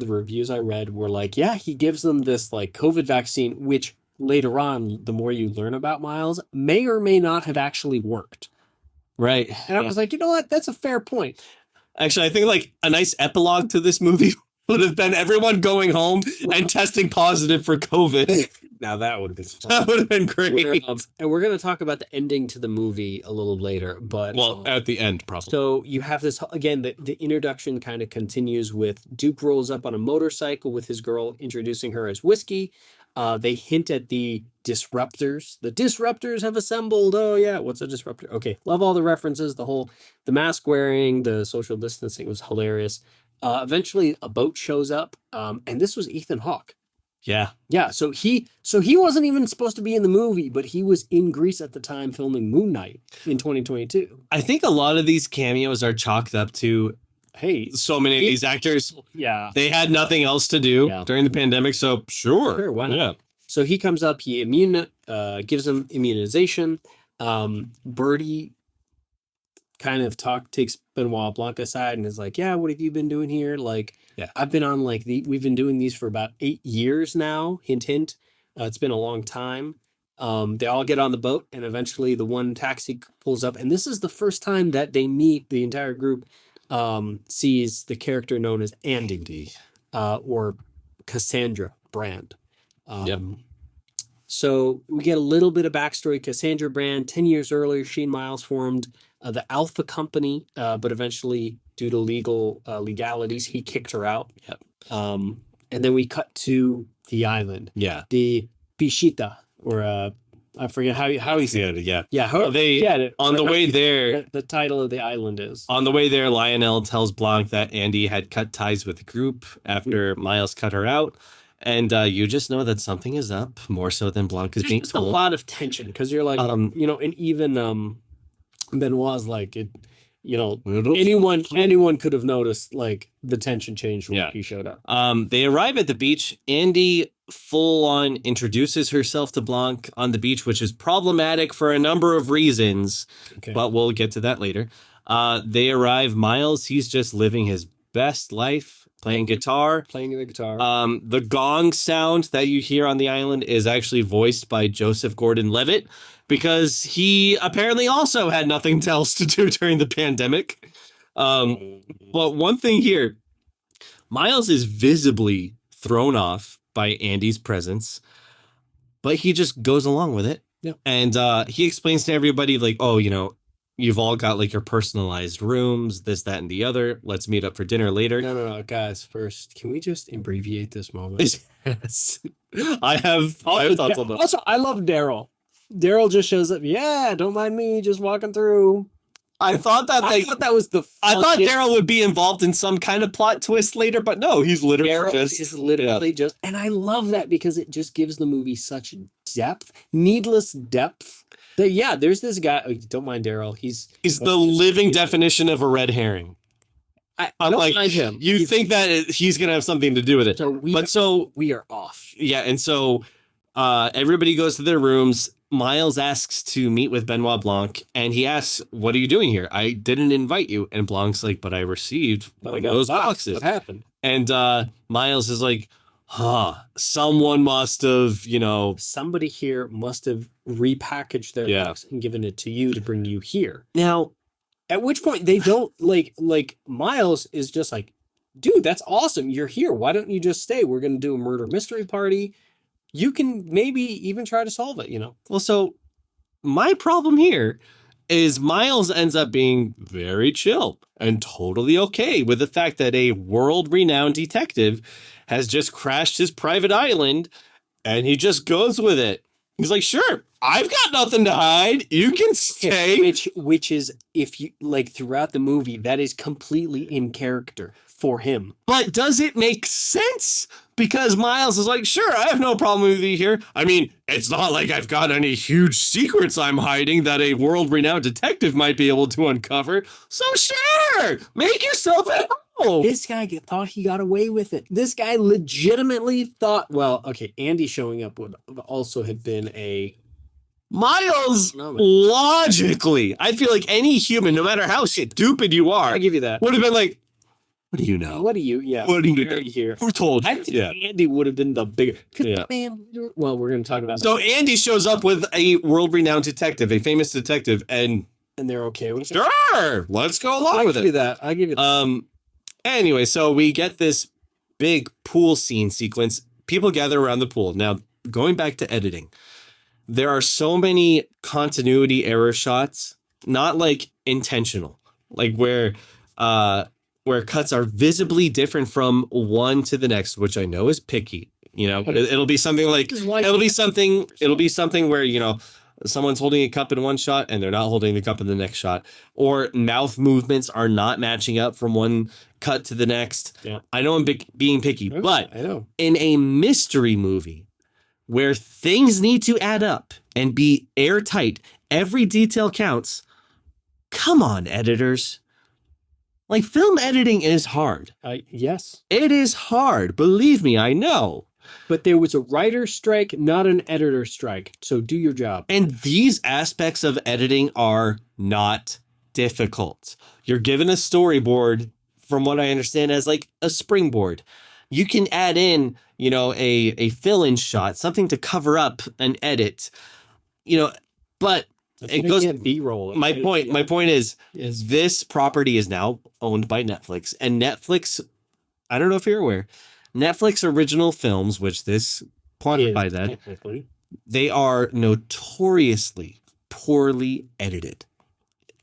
reviews I read were like, yeah, he gives them this like COVID vaccine, which later on, the more you learn about Miles, may or may not have actually worked. Right. And I was like, you know what? That's a fair point. Actually, I think like a nice epilogue to this movie would have been everyone going home and testing positive for COVID. Now that would have been fun. That would have been great. And we're going to talk about the ending to the movie a little later, but at the end, probably. So you have this again. The introduction kind of continues with Duke rolls up on a motorcycle with his girl, introducing her as Whiskey. They hint at the disruptors. The disruptors have assembled. Oh yeah, what's a disruptor? Okay, love all the references. The mask wearing, the social distancing was hilarious. Eventually, a boat shows up, and this was Ethan Hawke. Yeah. So he wasn't even supposed to be in the movie, but he was in Greece at the time filming Moon Knight in 2022. I think a lot of these cameos are chalked up to, hey, so many of these actors, they had nothing else to do during the pandemic, so sure, why not? Yeah. So he comes up, he gives them immunization. Birdie kind of takes Benoit Blanc aside and is like, yeah, what have you been doing here? Like, I've been on we've been doing these for about 8 years now. Hint, hint. It's been a long time. They all get on the boat, and eventually the one taxi pulls up. And this is the first time that they meet. The entire group sees the character known as Andy, or Cassandra Brand. So we get a little bit of backstory. Cassandra Brand, 10 years earlier, she and Miles formed the Alpha Company, but eventually, due to legalities, he kicked her out. And then we cut to the island. Yeah. The Bishita, or I forget how he said it. Yeah. They on the way there. The title of the island is. On the way there, Lionel tells Blanc that Andy had cut ties with the group after Miles cut her out. And you just know that something is up, more so than Blanc is being told. A lot of tension because you're like, and even Benoit's like, anyone could have noticed like the tension changed when he showed up. They arrive at the beach. Andy full on introduces herself to Blanc on the beach, which is problematic for a number of reasons, but we'll get to that later. They arrive. Miles, he's just living his best life. Playing the guitar. The gong sound that you hear on the island is actually voiced by Joseph Gordon-Levitt because he apparently also had nothing else to do during the pandemic. But one thing here, Miles is visibly thrown off by Andy's presence, but he just goes along with it. Yeah. And he explains to everybody like, you've all got like your personalized rooms, this, that, and the other. Let's meet up for dinner later. No, guys. First, can we just abbreviate this moment? Yes. I have thoughts on that. Also, I love Daryl. Daryl just shows up. Yeah, don't mind me, just walking through. I thought that was the. I thought Daryl would be involved in some kind of plot twist later, but no, he's literally just. And I love that because it just gives the movie such depth, needless depth. There's this guy. Don't mind Daryl. He's the living definition of a red herring. I don't mind him. You think that he's gonna have something to do with it? So we are off. Yeah, and so everybody goes to their rooms. Miles asks to meet with Benoit Blanc, and he asks, "What are you doing here? I didn't invite you." And Blanc's like, "But I received those boxes. What happened?" And Miles is like, someone must have, somebody here must have repackaged their box and given it to you to bring you here. Now, at which point they don't like Miles is just like, dude, that's awesome. You're here. Why don't you just stay? We're going to do a murder mystery party. You can maybe even try to solve it, Well, so my problem here is Miles ends up being very chill and totally okay with the fact that a world-renowned detective has just crashed his private island, and he just goes with it. He's like, sure, I've got nothing to hide. You can stay. Which is, if you like throughout the movie, that is completely in character for him. But does it make sense? Because Miles is like, sure, I have no problem with you here. I mean, it's not like I've got any huge secrets I'm hiding that a world-renowned detective might be able to uncover. So sure, make yourself at home. This guy thought he got away with it. This guy legitimately thought, Andy showing up would also have been a... Miles, logically, I feel like any human, no matter how stupid you are, I give you that, would have been like, what do you know? What do you? Yeah. What do you hear? We're told. I think Andy would have been the bigger. Man, well, we're going to talk about. So Andy shows up with a world-renowned detective, a famous detective, and they're okay with it. Sure, let's go along with it. I give you that. Anyway, so we get this big pool scene sequence. People gather around the pool. Now, going back to editing, there are so many continuity error shots, not like intentional, like where cuts are visibly different from one to the next, which I know is picky. It'll be something like it'll be something where someone's holding a cup in one shot and they're not holding the cup in the next shot, or mouth movements are not matching up from one cut to the next. Yeah. I know I'm being picky, but I know in a mystery movie where things need to add up and be airtight, every detail counts. Come on, editors. Like, film editing is hard. Yes. It is hard. Believe me, I know. But there was a writer's strike, not an editor strike. So do your job. And these aspects of editing are not difficult. You're given a storyboard, from what I understand, as like a springboard. You can add in, a fill-in shot, something to cover up an edit, but it goes B-roll. My point is this property is now owned by Netflix, and Netflix, I don't know if you're aware, Netflix original films, which this quantifies that, they are notoriously poorly edited.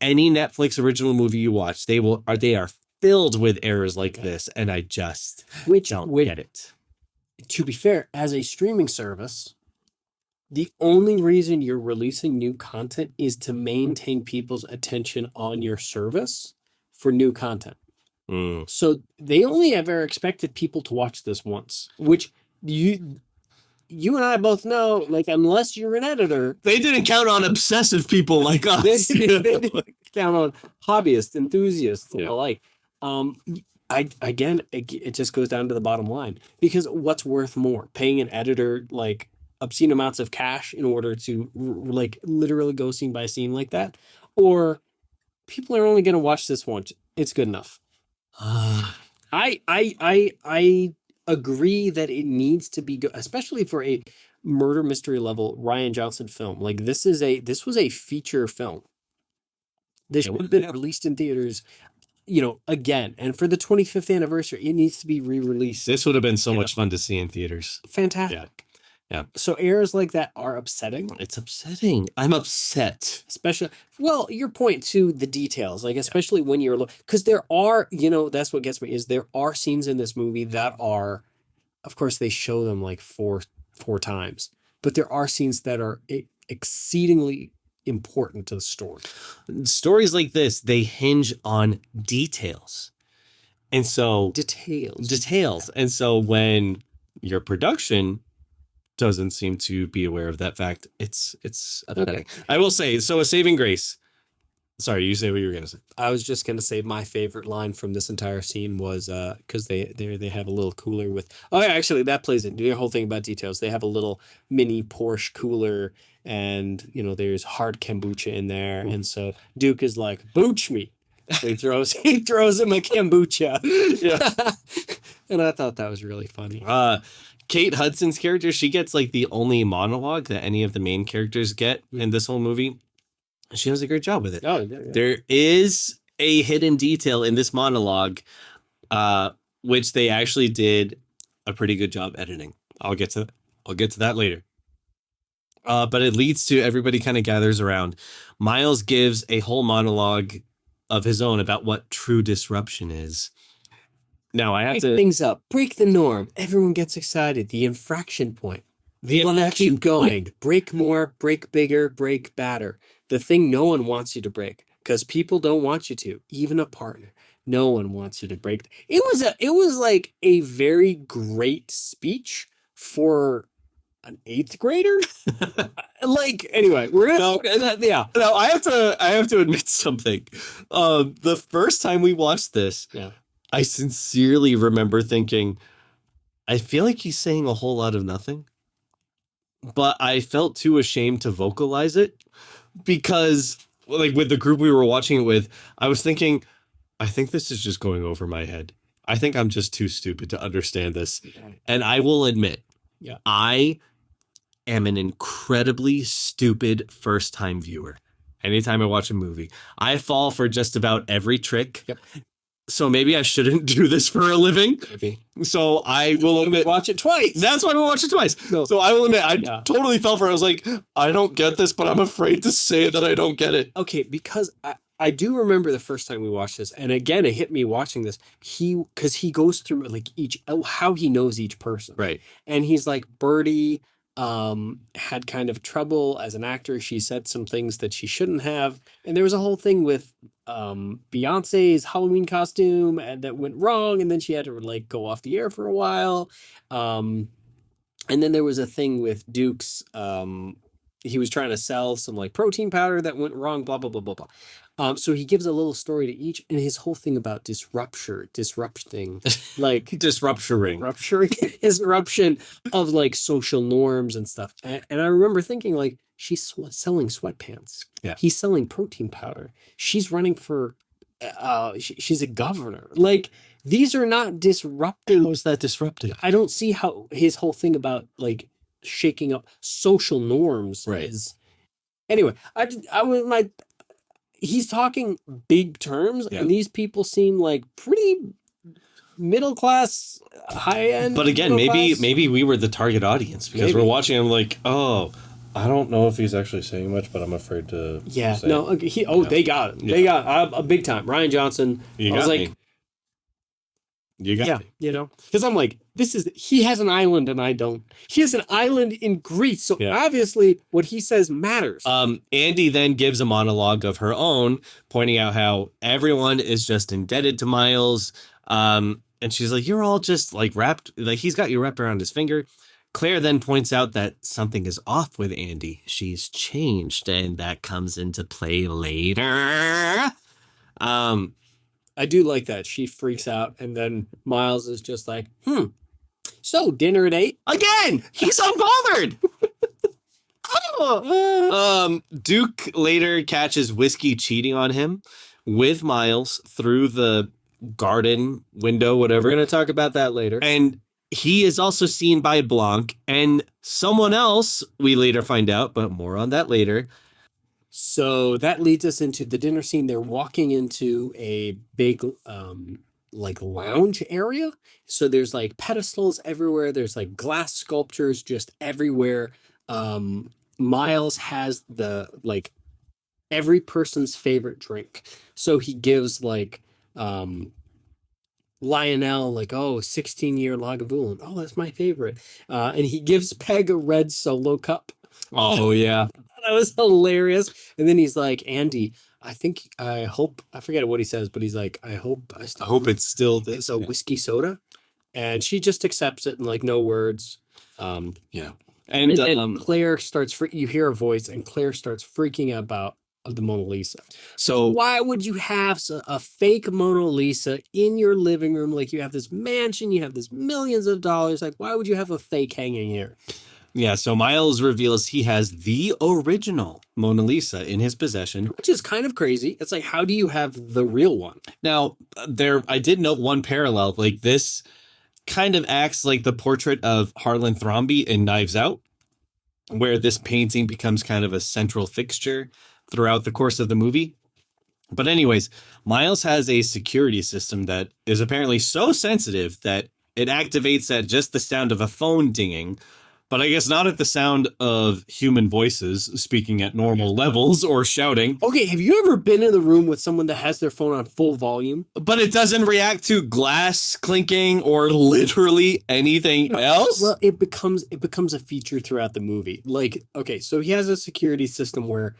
Any Netflix original movie you watch, they are filled with errors like this, and I just don't get it. To be fair, as a streaming service, The only reason you're releasing new content is to maintain people's attention on your service for new content. So they only ever expected people to watch this once, which you and I both know, like, unless you're an editor, They didn't count on obsessive people like us. they didn't count on hobbyists, enthusiasts, Yeah. alike. It just goes down to the bottom line, because what's worth more, paying an editor like obscene amounts of cash in order to like literally go scene by scene like that, or people are only going to watch this once. It's good enough. I agree that it needs to be good, especially for a murder mystery level Rian Johnson film. Like this was a feature film. This should have been released in theaters, again. And for the 25th anniversary, it needs to be re-released. This would have been so much fun to see in theaters. Fantastic. Yeah. So errors like that are upsetting. It's upsetting. I'm upset. Especially, well, your point to the details, like especially when you're because there are, that's what gets me, is there are scenes in this movie that are, of course, they show them like four times, but there are scenes that are exceedingly important to the story. Stories like this, they hinge on details. And so details. And so when your production doesn't seem to be aware of that fact, it's okay. I will say, so a saving grace. Sorry, you say what you were gonna say. I was just gonna say my favorite line from this entire scene was because they have a little cooler with, oh yeah, actually that plays into the whole thing about details. They have a little mini Porsche cooler, and there's hard kombucha in there, and so Duke is like, "Booch me." So he throws him a kombucha. Yeah. And I thought that was really funny. Kate Hudson's character, she gets like the only monologue that any of the main characters get in this whole movie. She does a great job with it. Oh, yeah. There is a hidden detail in this monologue, which they actually did a pretty good job editing. I'll get to that later. But it leads to everybody kind of gathers around. Miles gives a whole monologue of his own about what true disruption is. Now I have break to things up, break the norm. Everyone gets excited. The infraction point. Keep going. Break more, break bigger, break badder. The thing no one wants you to break, because people don't want you to. Even a partner, no one wants you to break. It was like a very great speech for an 8th grader. Like, anyway, we're gonna Now I have to admit something. The first time we watched this, I sincerely remember thinking, I feel like he's saying a whole lot of nothing, but I felt too ashamed to vocalize it, because like with the group we were watching it with, I was thinking, I think this is just going over my head. I think I'm just too stupid to understand this. And I will admit, I am an incredibly stupid first-time viewer. Anytime I watch a movie, I fall for just about every trick. Yep. So maybe I shouldn't do this for a living. Maybe. So I will admit, watch it twice. That's why we watch it twice. No. So I will admit, I totally fell for it. I was like, I don't get this, but I'm afraid to say that I don't get it. Okay, because I do remember the first time we watched this, and again, it hit me watching this. Because he goes through like how he knows each person, right? And he's like, Birdie had kind of trouble as an actor. She said some things that she shouldn't have, and there was a whole thing with Beyonce's Halloween costume and that went wrong, and then she had to like go off the air for a while. And then there was a thing with Duke's. He was trying to sell some like protein powder that went wrong. Blah blah blah blah blah. So he gives a little story to each, and his whole thing about disrupting, like disruption of like social norms and stuff. And I remember thinking, like, she's selling sweatpants. Yeah, he's selling protein powder. She's running for, she's a governor. Like, these are not disruptive. How is that disruptive? I don't see how his whole thing about like shaking up social norms is. Anyway, I was my. He's talking big terms, and these people seem like pretty middle class, high end. But again, maybe we were the target audience, because we're watching him like, oh, I don't know if he's actually saying much, but I'm afraid to. Yeah, say no, they got it. They got a big time. Rian Johnson. I was like, You got Yeah, it. you know, because I'm like, he has an island and I don't. He has an island in Greece, so Yeah. obviously what he says matters. Andy then gives a monologue of her own, pointing out how everyone is just indebted to Miles. And she's like, you're all just like wrapped, like he's got you wrapped around his finger. Claire then points out that something is off with Andy. She's changed, and that comes into play later. I do like that. She freaks out, and then Miles is just like, so dinner at 8? Again, he's unbothered. Duke later catches Whiskey cheating on him with Miles through the garden window, whatever. We're going to talk about that later. And he is also seen by Blanc and someone else, we later find out, but more on that later. So that leads us into the dinner scene. They're walking into a big like lounge area. So there's like pedestals everywhere. There's like glass sculptures just everywhere. Miles has the like every person's favorite drink. So he gives like Lionel like, 16-year Lagavulin. Oh, that's my favorite. And he gives Peg a red Solo cup. Oh yeah. That was hilarious. And then he's like, Andy, I forget what he says, but he's like, I hope it's still this. It's a whiskey soda. And she just accepts it in like no words. Yeah. And Claire starts, you hear a voice, and Claire starts freaking out about the Mona Lisa. So why would you have a fake Mona Lisa in your living room? Like, you have this mansion, you have this millions of dollars. Like, why would you have a fake hanging here? Yeah, so Miles reveals he has the original Mona Lisa in his possession. Which is kind of crazy. It's like, how do you have the real one? Now, I did note one parallel. Like, this kind of acts like the portrait of Harlan Thrombey in Knives Out, where this painting becomes kind of a central fixture throughout the course of the movie. But anyways, Miles has a security system that is apparently so sensitive that it activates at just the sound of a phone dinging, but I guess not at the sound of human voices speaking at normal levels or shouting. Okay, have you ever been in the room with someone that has their phone on full volume? But it doesn't react to glass clinking or literally anything else? Well, it becomes a feature throughout the movie. Like, okay, so he has a security system where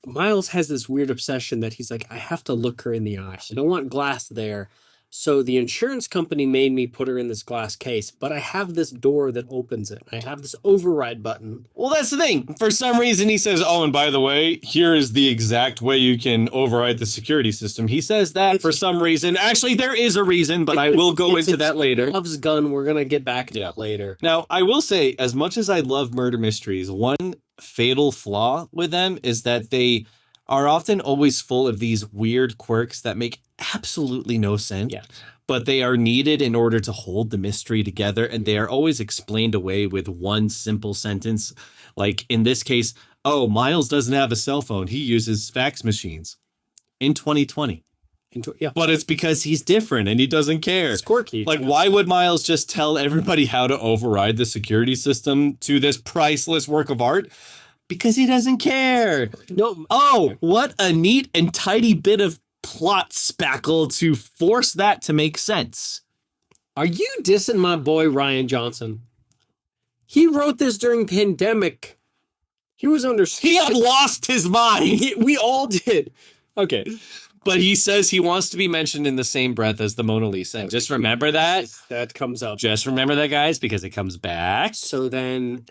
Miles has this weird obsession that he's like, I have to look her in the eye. I don't want glass there. So the insurance company made me put her in this glass case, but I have this door that opens it. I have this override button. Well, that's the thing. For some reason, he says, oh, and by the way, here is the exact way you can override the security system. He says that for some reason. Actually, there is a reason, but I will go into that later. Love's gun. We're going to get back to that later. Now, I will say, as much as I love murder mysteries, one fatal flaw with them is that they are often always full of these weird quirks that make absolutely no sense. Yeah. But they are needed in order to hold the mystery together, and they are always explained away with one simple sentence. Like in this case, oh, Miles doesn't have a cell phone. He uses fax machines in 2020. Yeah. But it's because he's different and he doesn't care. It's quirky. Like, why would Miles just tell everybody how to override the security system to this priceless work of art? Because he doesn't care. No. Oh, what a neat and tidy bit of plot spackle to force that to make sense. Are you dissing my boy Ryan Johnson? He wrote this during pandemic. He was under. He had lost his mind. We all did. Okay. But he says he wants to be mentioned in the same breath as the Mona Lisa. Just remember that. That comes up. Just remember that, guys, because it comes back. So then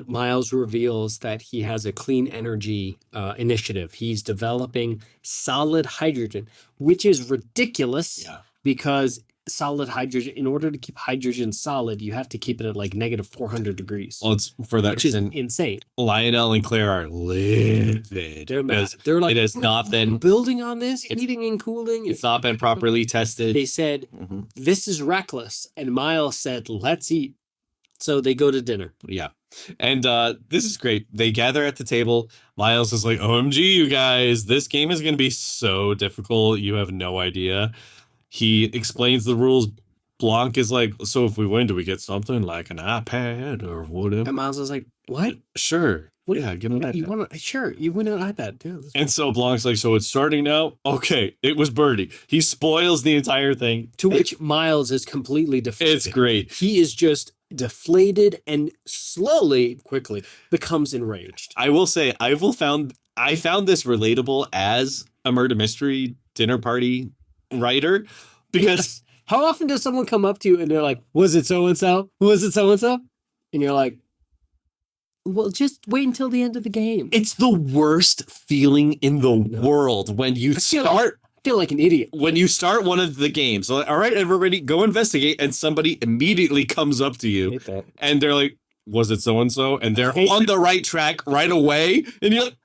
Miles reveals that he has a clean energy initiative. He's developing solid hydrogen, which is ridiculous because solid hydrogen, in order to keep hydrogen solid, you have to keep it at like negative 400 degrees. Well, it's for that reason. Insane. Lionel and Claire are livid. They're like, it has not been building on this, heating and cooling. It's not been properly tested. They said, this is reckless. And Miles said, let's eat. So they go to dinner. Yeah. And this is great. They gather at the table. Miles is like, OMG, you guys, this game is going to be so difficult. You have no idea. He explains the rules. Blanc is like, so if we win, do we get something like an iPad or whatever? And Miles is like, what? Sure. Yeah, give him that. You want to? Sure, you win an iPad too. And so Blanc's like, so it's starting now? Okay, it was Birdie. He spoils the entire thing. To which Miles is completely deflated. It's great. He is just deflated and quickly becomes enraged. I will say, I found this relatable as a murder mystery dinner party writer because How often does someone come up to you and they're like, was it so-and-so? Was it so-and-so? And you're like, well, just wait until the end of the game. it's the worst feeling in the world when you I feel like an idiot. when you start one of the games. So, all right, everybody, go investigate, and somebody immediately comes up to you, and they're like, "Was it so and so?" And they're on the right track right away, and you're like,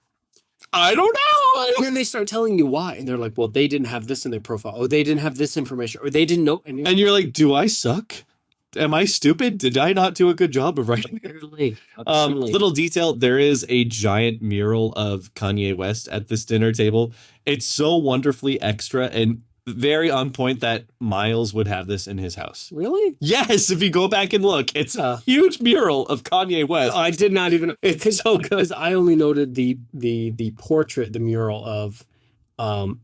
"I don't know." And then they start telling you why, and they're like, "Well, they didn't have this in their profile, or they didn't have this information, or they didn't know." And you're like, "Do I suck? Am I stupid? Did I not do a good job of writing?" Little detail, there is a giant mural of Kanye West at this dinner table. It's so wonderfully extra and very on point that Miles would have this in his house. Really? Yes, if you go back and look, it's a huge mural of Kanye West. I did not even. It's so good. Because I only noted the portrait, the mural of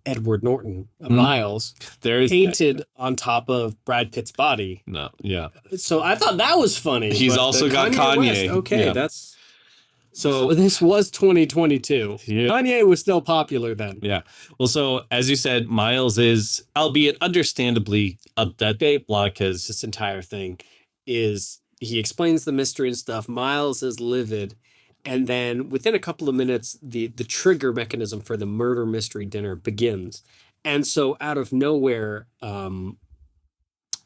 Edward Norton, Miles, There's painted on top of Brad Pitt's body. no, yeah. So I thought that was funny. He's but also the got Kanye. West, okay, Yeah. that's so. This was 2022. Yeah. Kanye was still popular then. Yeah. Well, so as you said, Miles is, albeit understandably, upset. Blanc has This entire thing is he explains the mystery and stuff. Miles is livid. And then within a couple of minutes, the trigger mechanism for the murder mystery dinner begins. And so out of nowhere,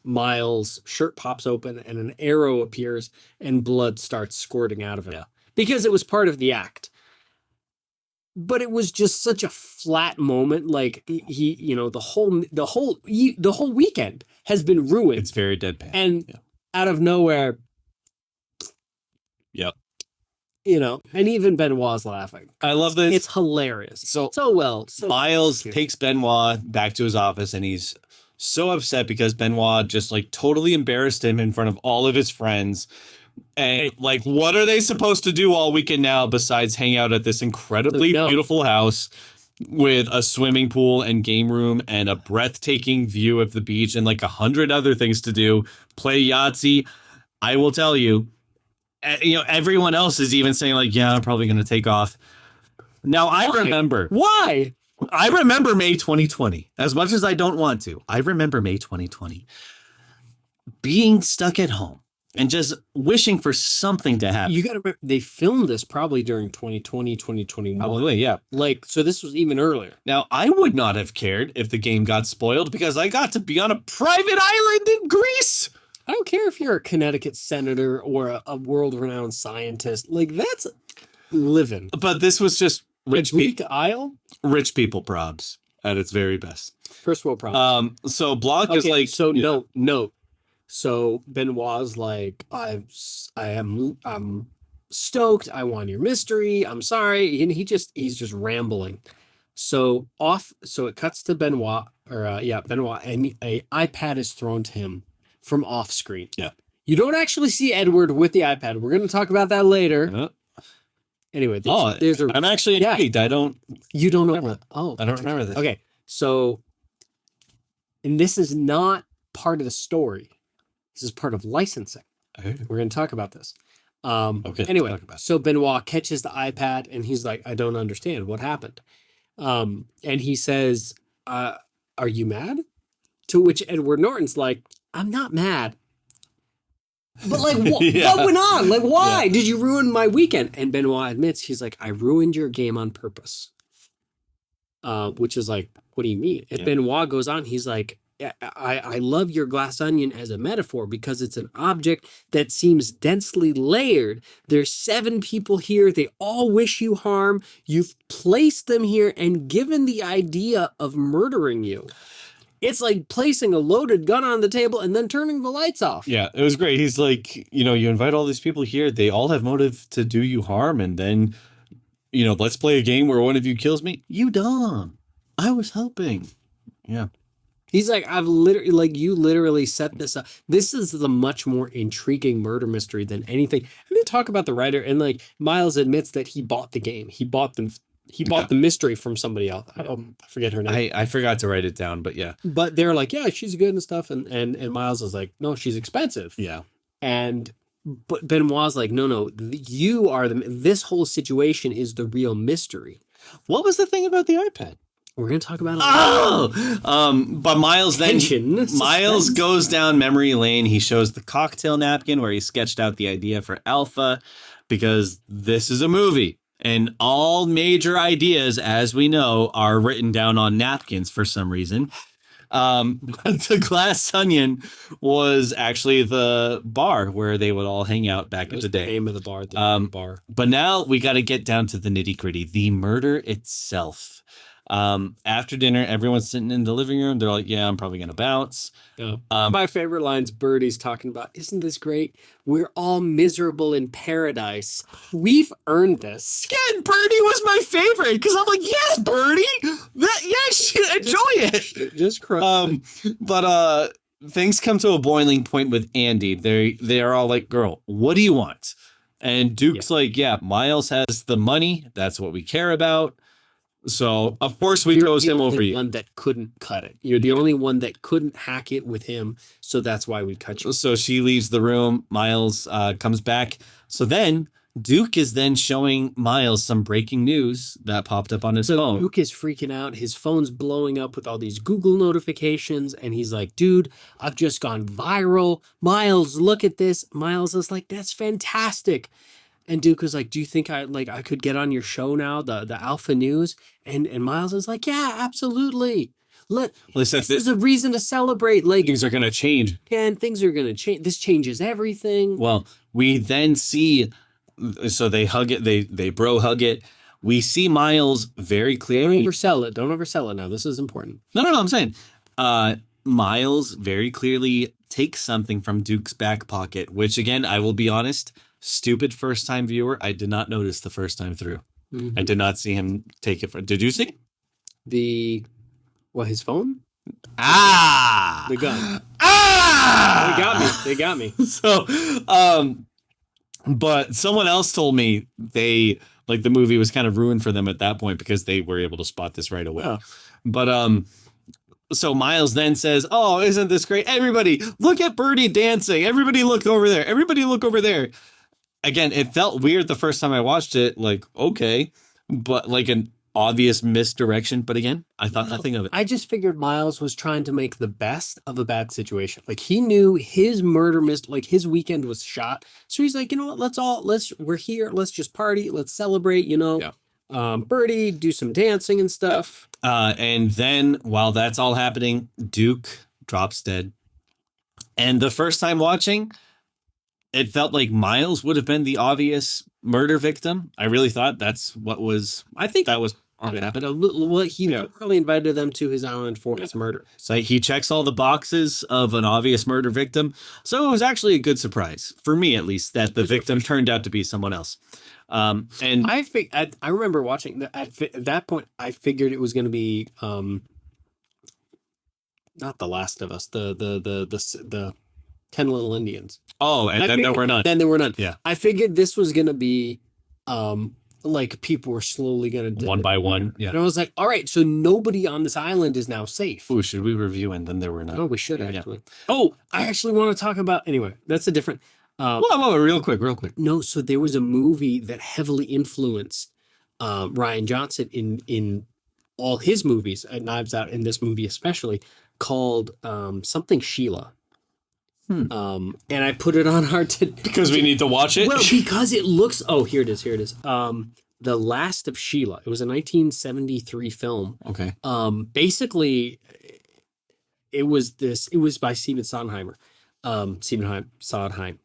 Miles' shirt pops open and an arrow appears and blood starts squirting out of him. Yeah. Because it was part of the act. But it was just such a flat moment. Like he the whole weekend has been ruined. It's very deadpan. And out of nowhere, Yep. And even Benoit's laughing. I love this. It's hilarious. So Miles Miles takes Benoit back to his office, and he's so upset because Benoit just like totally embarrassed him in front of all of his friends. And like, what are they supposed to do all weekend now besides hang out at this incredibly beautiful house with a swimming pool and game room and a breathtaking view of the beach and like 100 other things to do? Play Yahtzee. I will tell you, everyone else is even saying like, yeah, I'm probably going to take off. Now I remember. Why? I remember May 2020. As much as I don't want to, I remember May 2020 being stuck at home and just wishing for something to happen. You got to remember, they filmed this probably during 2020, 2021. Probably, yeah. So this was even earlier. Now, I would not have cared if the game got spoiled because I got to be on a private island in Greece. I don't care if you're a Connecticut senator or a world-renowned scientist. Like, that's living. But this was just rich Isle? Rich people probs at its very best. First world problems. So Blanc is like, so no. So Benoit's like, I'm stoked. I want your mystery. I'm sorry. And he's just rambling. So it cuts to Benoit, Benoit, and a iPad is thrown to him from off screen. Yeah. You don't actually see Edward with the iPad. We're going to talk about that later. Anyway, I'm actually intrigued. You don't know. I don't remember this. Okay. So, and this is not part of the story. This is part of licensing. Okay. We're going to talk about this. Okay. Anyway, so Benoit catches the iPad and he's like, I don't understand what happened. And he says, are you mad? To which Edward Norton's like, I'm not mad. But like, what went on? Like, why did you ruin my weekend? And Benoit admits, he's like, I ruined your game on purpose. Which is like, what do you mean? If Benoit goes on, he's like, I love your glass onion as a metaphor because it's an object that seems densely layered. There's 7 people here. They all wish you harm. You've placed them here and given the idea of murdering you. It's like placing a loaded gun on the table and then turning the lights off. Yeah, it was great. He's like, you invite all these people here. They all have motive to do you harm. And then, let's play a game where one of you kills me. You dumb. I was helping. Yeah. He's like, I've literally, like, you literally set this up. This is the much more intriguing murder mystery than anything. And they talk about the writer, and like Miles admits that he bought the game. He bought the mystery from somebody else. I forget her name. I forgot to write it down, but yeah. But they're like, yeah, she's good and stuff. And Miles is like, no, she's expensive. Yeah. But Benoit's like, no, you are this whole situation is the real mystery. What was the thing about the iPad? We're going to talk about it. But Miles Suspense. goes down memory lane. He shows the cocktail napkin where he sketched out the idea for Alpha, because this is a movie. And all major ideas, as we know, are written down on napkins for some reason. But the Glass Onion was actually the bar where they would all hang out back in the day. The name of the bar. Bar. But now we got to get down to the nitty gritty, the murder itself. After dinner, everyone's sitting in the living room. They're like, yeah, I'm probably going to bounce. Yeah. My favorite line's Birdie's talking about, isn't this great? We're all miserable in paradise. We've earned this. Yeah, and Birdie was my favorite because I'm like, yes, Birdie. Yes, enjoy it. Just cry. But things come to a boiling point with Andy. They are all like, girl, what do you want? And Duke's like, yeah, Miles has the money. That's what we care about. So, of course, we chose him over you. You're the only one that couldn't cut it. You're the only one that couldn't hack it with him. So that's why we cut you. So she leaves the room. Miles comes back. So then Duke is then showing Miles some breaking news that popped up on his phone. Duke is freaking out. His phone's blowing up with all these Google notifications. And he's like, dude, I've just gone viral. Miles, look at this. Miles is like, that's fantastic. And Duke was like, do you think I could get on your show now, the Alpha News? And Miles is like, yeah, absolutely. This is a reason to celebrate. Like, things are going to change. And things are going to change. This changes everything. Well, we then see, so they hug it. They bro hug it. We see Miles very clearly. Don't oversell it now. This is important. No, I'm saying Miles very clearly takes something from Duke's back pocket, which, again, I will be honest, stupid first time viewer. I did not notice the first time through. Mm-hmm. I did not see him take it. Did you see? His phone? The gun. They got me. So, but someone else told me the movie was kind of ruined for them at that point because they were able to spot this right away. Oh. But, so Miles then says, oh, isn't this great? Everybody look at Birdie dancing. Everybody look over there. Everybody look over there. Again, it felt weird the first time I watched it, like, okay, but like an obvious misdirection. But again, I thought nothing of it. I just figured Miles was trying to make the best of a bad situation. Like, he knew his his weekend was shot. So he's like, you know what, we're here. Let's just party. Let's celebrate, Yeah. Birdie, do some dancing and stuff. And then while that's all happening, Duke drops dead. And the first time watching, it felt like Miles would have been the obvious murder victim. I really thought that's what was. I think that was going to happen. He probably invited them to his island for his murder. So he checks all the boxes of an obvious murder victim. So it was actually a good surprise for me, at least, that the victim turned out to be someone else. And I remember watching that at that point. I figured it was going to be not The Last of Us, the 10 Little Indians. Oh, and then there were none. Then there were none. Yeah. I figured this was going to be like people were slowly going to... One by one. Yeah. And I was like, all right, so nobody on this island is now safe. Ooh, should we review and then there were none? Oh, we should actually. Yeah. Oh, I actually want to talk about... Anyway, that's a different... Whoa, real quick. No, so there was a movie that heavily influenced Rian Johnson in all his movies, Knives Out, in this movie especially, called something Sheila. And I put it on our because we need to watch it. Well, because it looks. Oh, here it is. The Last of Sheila. It was a 1973 film. Okay. Basically, it was by Stephen Sondheimer. Sondheim.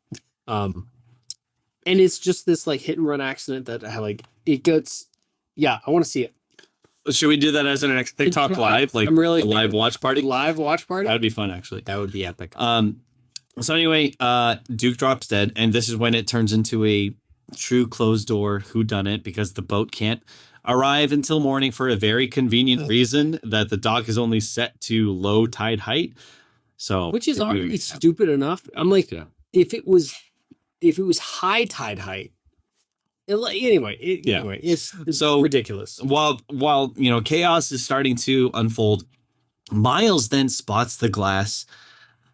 And it's just this like hit and run accident that like it gets. Yeah, I want to see it. Should we do that as an next TikTok live? Like I'm really a live watch party? Live watch party? That would be fun, actually. That would be epic. So anyway, Duke drops dead, and this is when it turns into a true closed door whodunit because the boat can't arrive until morning for a very convenient reason that the dock is only set to low tide height. So, which is already stupid enough. I'm like, if it was high tide height, anyway, it's so ridiculous. While chaos is starting to unfold, Miles then spots the glass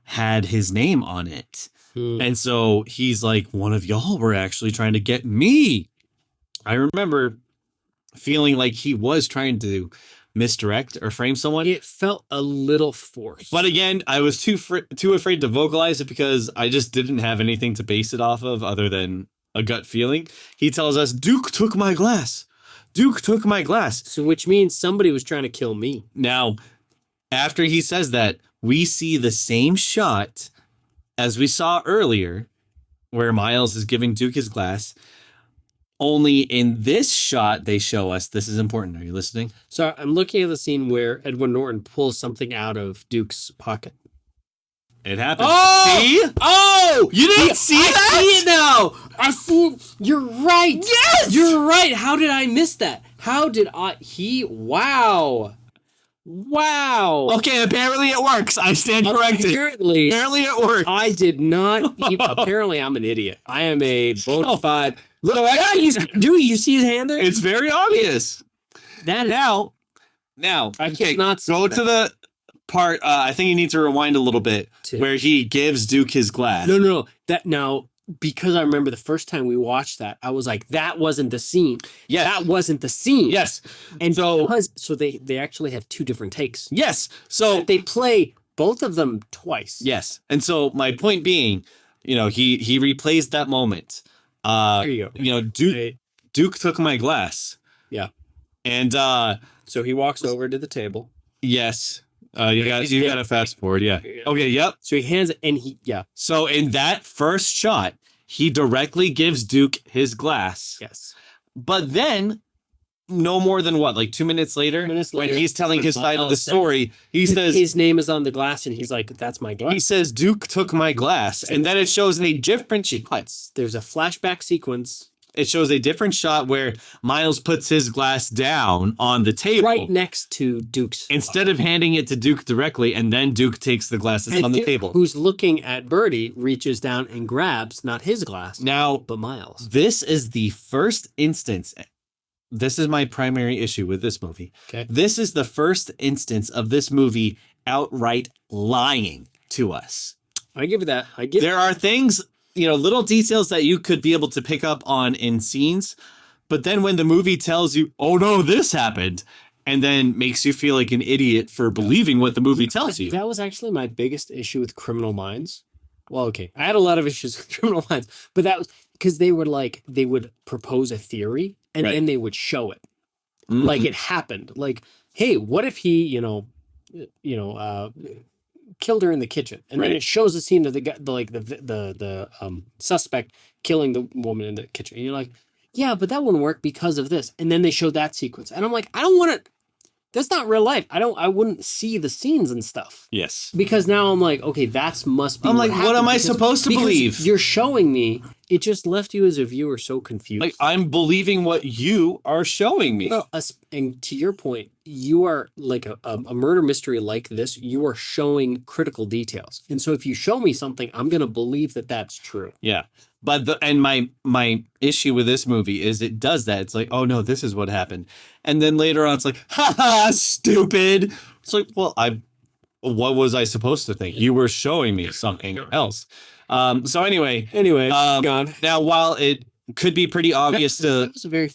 had his name on it. And so he's like, one of y'all were actually trying to get me. I remember feeling like he was trying to misdirect or frame someone. It felt a little forced. But again, I was too afraid to vocalize it because I just didn't have anything to base it off of other than a gut feeling. He tells us, Duke took my glass. Duke took my glass. So which means somebody was trying to kill me. Now, after he says that, we see the same shot as we saw earlier where Miles is giving Duke his glass. Only in this shot, they show us, this is important. Are you listening? So I'm looking at the scene where Edward Norton pulls something out of Duke's pocket. It happens. Oh! See? Oh! You didn't see that? I see it now! I see. You're right. Yes! You're right. How did I miss that? How did I? Wow. Wow. Okay, apparently it works. I stand corrected. Apparently it works. I did not. Apparently, I'm an idiot. I am a bona fide. Little Do you see his hand there? It's very obvious. That is, Now, I okay, cannot see go that. to the part. I think you need to rewind a little bit where he gives Duke his glass. No. That now, because I remember the first time we watched that, I was like, that wasn't the scene. Yeah, That wasn't the scene. yes, And so they actually have two different takes. yes. So They play both of them twice. yes, and so my point being, he replays that moment. There you go. Duke took my glass. Yeah. And So he walks over to the table. yes, you got to fast forward. Yeah. Okay. Yep. So he hands it, and So in that first shot, he directly gives Duke his glass. Yes. But then, no more than like 2 minutes later, when he's telling his side of the story, he says his name is on the glass, and he's like, "That's my glass." he says Duke took my glass, and then it shows a different shot. There's a flashback sequence It shows a different shot where Miles puts his glass down on the table right next to Duke's. instead of handing it to Duke directly, and then Duke takes the glass that's on the Duke, table. who's looking at Birdie, reaches down and grabs not his glass, Now, but Miles. this is the first instance. This is my primary issue with this movie. Okay. This is the first instance of this movie outright lying to us. I give it that. There are things, little details that you could be able to pick up on in scenes, but then when the movie tells you, oh no, this happened, and then makes you feel like an idiot for believing what the movie tells you. That was actually my biggest issue with Criminal Minds. Well, okay, I had a lot of issues with Criminal Minds, but that was because they would propose a theory and then they would show it. Mm-hmm. Like it happened. Like, hey, what if he, killed her in the kitchen, and then it shows the scene of the guy, the suspect killing the woman in the kitchen. And you're like, yeah, but that wouldn't work because of this. And then they show that sequence, and I'm like, I don't want to. That's not real life. I wouldn't see the scenes and stuff. Yes. Because now I'm like, okay, must be. I'm like, what am I supposed to believe? You're showing me. It just left you as a viewer so confused. Like, I'm believing what you are showing me. Well, and to your point, you are like a murder mystery like this. You are showing critical details, and so if you show me something, I'm going to believe that that's true. Yeah. But my issue with this movie is it does that. It's like, oh no, this is what happened. And then later on it's like, haha, stupid. It's like, well, what was I supposed to think? You were showing me something else. So anyway, gone. Now while it could be pretty obvious That was a very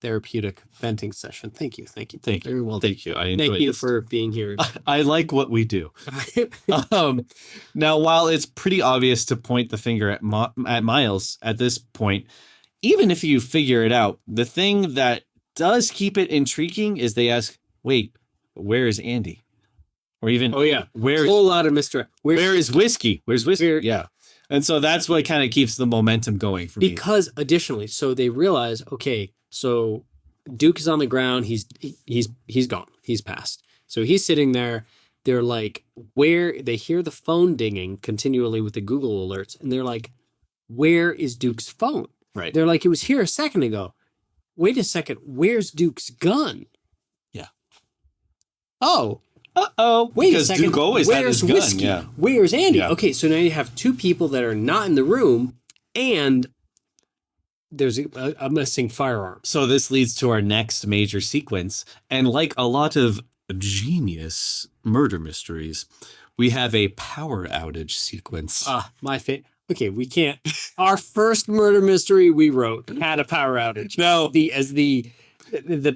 therapeutic venting session. Thank you. Very well. Thank you. I enjoyed Thank you this. for being here. I like what we do. Now, while it's pretty obvious to point the finger at Miles at this point, even if you figure it out, the thing that does keep it intriguing is they ask, wait, where is Andy? Or even, oh yeah, a whole lot of mystery. Where is Whiskey? Where's Whiskey? Yeah. And so that's what kind of keeps the momentum going for me. Because additionally, so they realize, okay, so Duke is on the ground. He's gone. He's passed. So he's sitting there. They're like, where? They hear the phone dinging continually with the Google alerts, and they're like, where is Duke's phone? Right. They're like, it was here a second ago. wait a second, where's Duke's gun? Yeah. Oh, Wait a second, Duke always had where's his gun. Whiskey? Yeah. Where's Andy? Yeah. Okay, so now you have two people that are not in the room, and there's a missing firearm. So this leads to our next major sequence. And like a lot of genius murder mysteries, we have a power outage sequence. My favorite. Okay, we can't. Our first murder mystery we wrote had a power outage. No. As the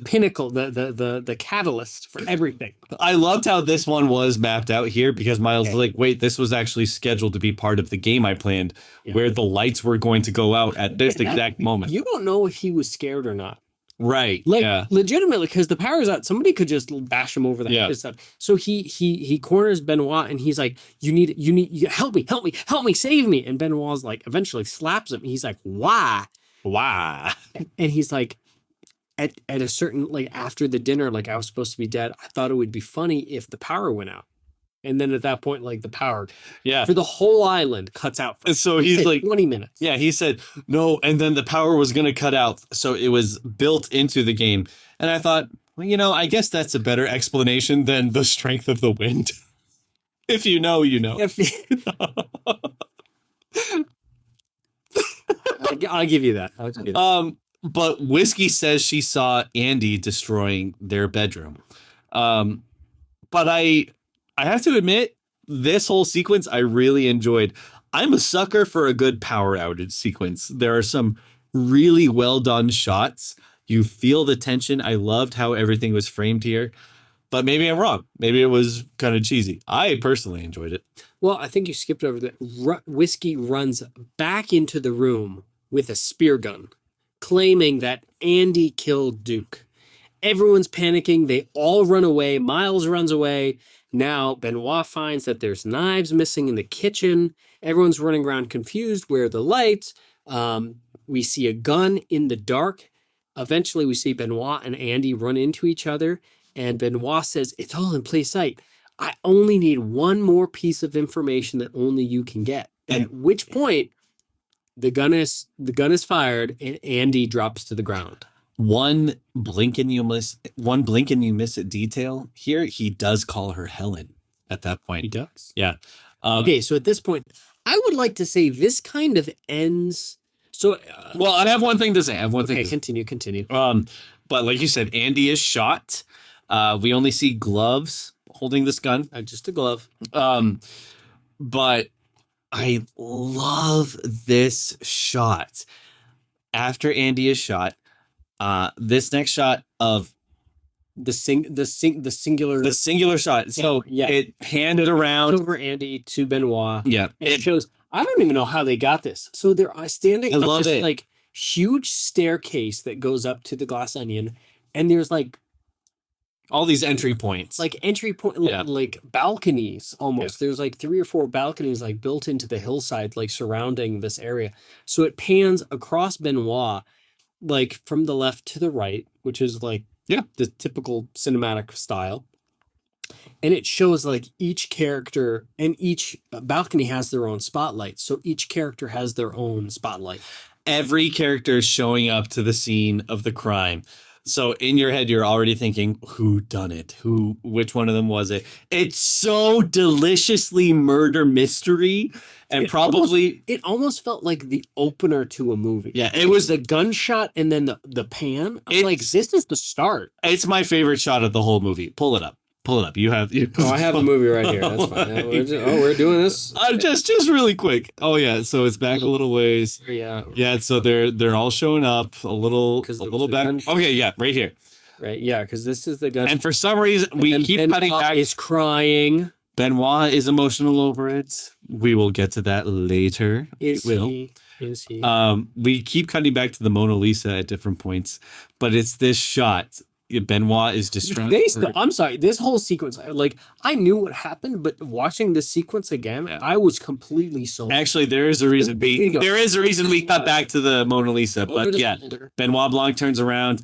pinnacle, the catalyst for everything. I loved how this one was mapped out here because Miles was like, wait, this was actually scheduled to be part of the game I planned where the lights were going to go out at this exact moment. You don't know if he was scared or not. Right. Like legitimately, because the power's out, somebody could just bash him over the head and stuff. So he corners Benoit and he's like, you help me, save me. And Benoit's like, eventually slaps him. He's like, why? And he's like, at a certain, like after the dinner, like I was supposed to be dead. I thought it would be funny if the power went out. And then at that point, like the power for the whole island cuts out. And so he's like 20 minutes. Yeah, he said no. And then the power was going to cut out. So it was built into the game. And I thought, well, I guess that's a better explanation than the strength of the wind. If you know, you know. I'll give you that. But Whiskey says she saw Andy destroying their bedroom. But I have to admit, this whole sequence I really enjoyed. I'm a sucker for a good power outage sequence. There are some really well done shots. You feel the tension. I loved how everything was framed here. But maybe I'm wrong. Maybe it was kind of cheesy. I personally enjoyed it. Well, I think you skipped over that. Whiskey runs back into the room with a spear gun, claiming that Andy killed Duke. Everyone's panicking. They all run away. Miles runs away. Now, Benoit finds that there's knives missing in the kitchen. Everyone's running around confused. Where are the lights? We see a gun in the dark. Eventually, we see Benoit and Andy run into each other. And Benoit says, it's all in plain sight. I only need one more piece of information that only you can get. At which point, the gun is fired and Andy drops to the ground. One blink and you miss it detail here. He does call her Helen at that point. He does. Yeah. Okay, so at this point, I would like to say this kind of ends. So, well, I have one thing to say. Continue. But like you said, Andy is shot. We only see gloves holding this gun. Just a glove. But I love this shot. After Andy is shot, this next shot of the singular shot. So it handed around over Andy to Benoit. Yeah, it shows. I don't even know how they got this. So they're standing up this like huge staircase that goes up to the glass onion, and there's like all these entry points, like like balconies almost. There's like 3 or 4 balconies like built into the hillside, like surrounding this area. So it pans across Benoit, like from the left to the right, which is like the typical cinematic style. And it shows like each character, and each balcony has their own spotlight. So each character has their own spotlight. Every character is showing up to the scene of the crime. So in your head, you're already thinking, who done it? Which one of them was it? It's so deliciously murder mystery. And it almost felt like the opener to a movie. Yeah, it was the gunshot and then the pan. Like, this is the start. It's my favorite shot of the whole movie. Pull it up. You have. I have the movie right here. That's fine. We're doing this. Just really quick. Oh yeah. So it's back a little ways. Yeah. Yeah. So they're all showing up a little back. Okay. Yeah. Right here. Right. Yeah. Because this is the gun. And for some reason we keep cutting back. Is crying. Benoit is emotional over it. We will get to that later. Is he? We keep cutting back to the Mona Lisa at different points, but it's this shot. Benoit is distraught. I'm sorry. This whole sequence, like, I knew what happened, but watching this sequence again, I was completely sold. Actually, there is a reason we cut back to the Mona Lisa. But yeah, Benoit Blanc turns around.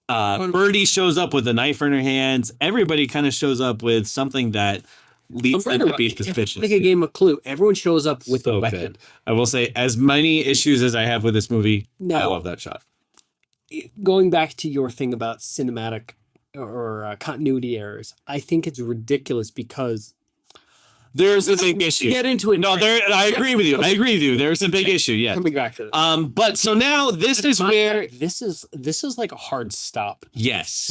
Birdie shows up with a knife in her hands. Everybody kind of shows up with something that leads them to be suspicious. Like a game of Clue. Everyone shows up with a weapon. Good. I will say, as many issues as I have with this movie, I love that shot. going back to your thing about cinematic or continuity errors, I think it's ridiculous because There's a big issue. get into it. No, I agree with you. I agree with you. There's a big issue. Yeah. Coming back to this. But so now this is where this is like a hard stop. yes.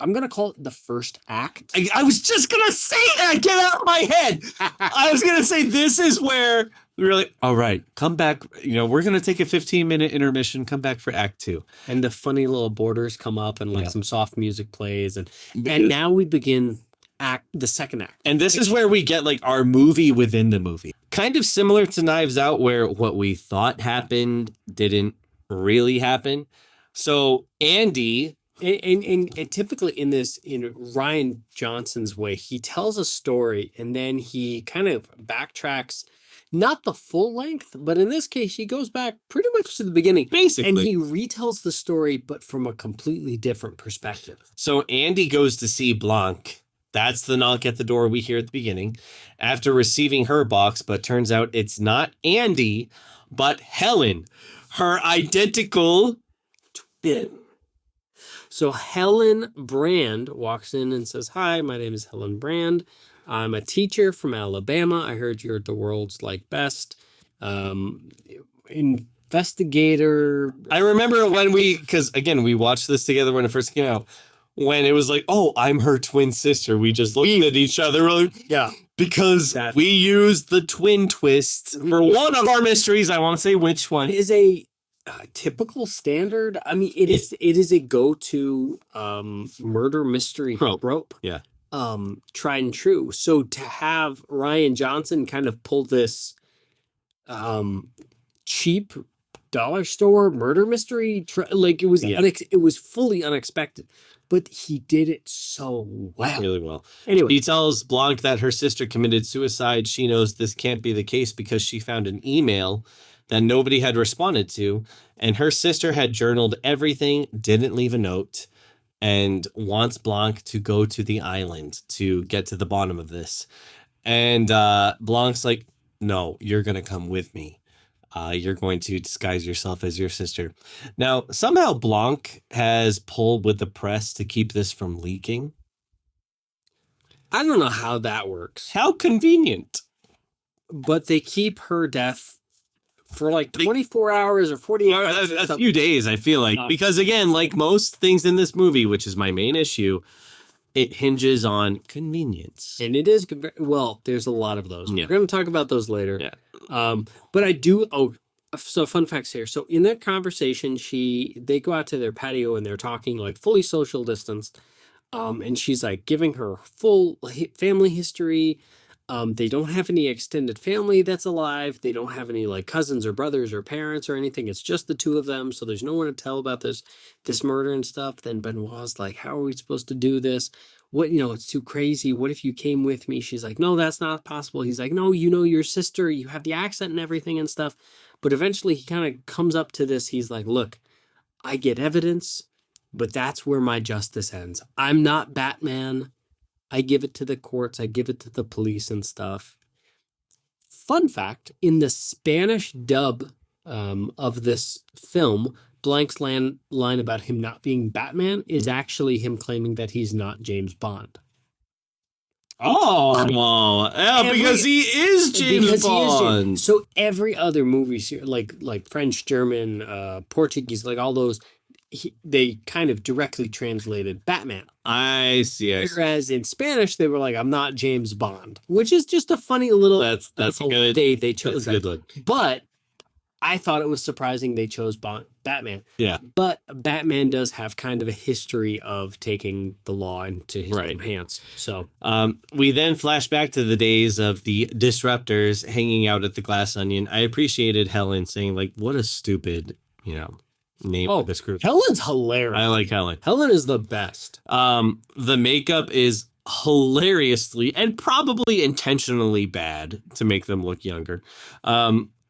I'm gonna call it the first act. I was just gonna say that. Get out of my head. I was gonna say this is where we're like, all right, come back. You know, we're gonna take a 15-minute intermission. Come back for Act 2. And the funny little borders come up, and like some soft music plays, and now we begin the second act. And this is where we get like our movie within the movie. Kind of similar to Knives Out, where what we thought happened didn't really happen. So Andy. And typically in Rian Johnson's way, he tells a story and then he kind of backtracks, not the full length, but in this case, he goes back pretty much to the beginning. Basically. And he retells the story, but from a completely different perspective. So Andy goes to see Blanc. That's the knock at the door we hear at the beginning. After receiving her box, but turns out it's not Andy, but Helen, her identical twin. So Helen Brand walks in and says, "Hi, my name is Helen Brand. I'm a teacher from Alabama. I heard you're the world's best investigator." I remember when because again, we watched this together when it first came out, when it was like, oh, I'm her twin sister. We just looked at each other. Like, yeah. Because we used the twin twist for one of our mysteries. I want to say which one. It is a typical standard. I mean, it is a go-to murder mystery trope. Yeah. Tried and true. So to have Rian Johnson kind of pull this cheap dollar store murder mystery, it was fully unexpected, but he did it so well. Really well. Anyway, he tells Blanc that her sister committed suicide. She knows this can't be the case because she found an email that nobody had responded to, and her sister had journaled everything, didn't leave a note, and wants Blanc to go to the island to get to the bottom of this. And Blanc's like, no, you're going to come with me. You're going to disguise yourself as your sister. Now, somehow Blanc has pulled with the press to keep this from leaking. I don't know how that works. How convenient. But they keep her death for 24 hours or 48 hours. A few days, I feel like. Because again, like most things in this movie, which is my main issue, it hinges on convenience. And it is, there's a lot of those. Yeah. We're going to talk about those later. Yeah. But I do, so fun facts here. So in that conversation, they go out to their patio and they're talking fully social distanced. And she's giving her full family history. They don't have any extended family that's alive. They don't have any cousins or brothers or parents or anything. It's just the two of them. So there's no one to tell about this murder and stuff. Then Benoit's like, how are we supposed to do this? What, it's too crazy. What if you came with me? She's like, no, that's not possible. He's like, no, your sister, you have the accent and everything and stuff. But eventually he kind of comes up to this. He's like, look, I get evidence, but that's where my justice ends. I'm not Batman. I give it to the courts. I give it to the police and stuff. Fun fact, in the Spanish dub of this film, Blanc's line about him not being Batman is actually him claiming that he's not James Bond. Oh, because he is James Bond. So every other movie, like French, German, Portuguese, all those, they kind of directly translated Batman. I see. Whereas in Spanish, they were like, I'm not James Bond, which is just a funny little. That's good. They chose that. Good one. But I thought it was surprising they chose Batman. Yeah. But Batman does have kind of a history of taking the law into his own hands. So we then flash back to the days of the disruptors hanging out at the Glass Onion. I appreciated Helen saying, what a stupid, name of this group. Helen's hilarious. I like Helen. Helen is the best. The makeup is hilariously and probably intentionally bad to make them look younger.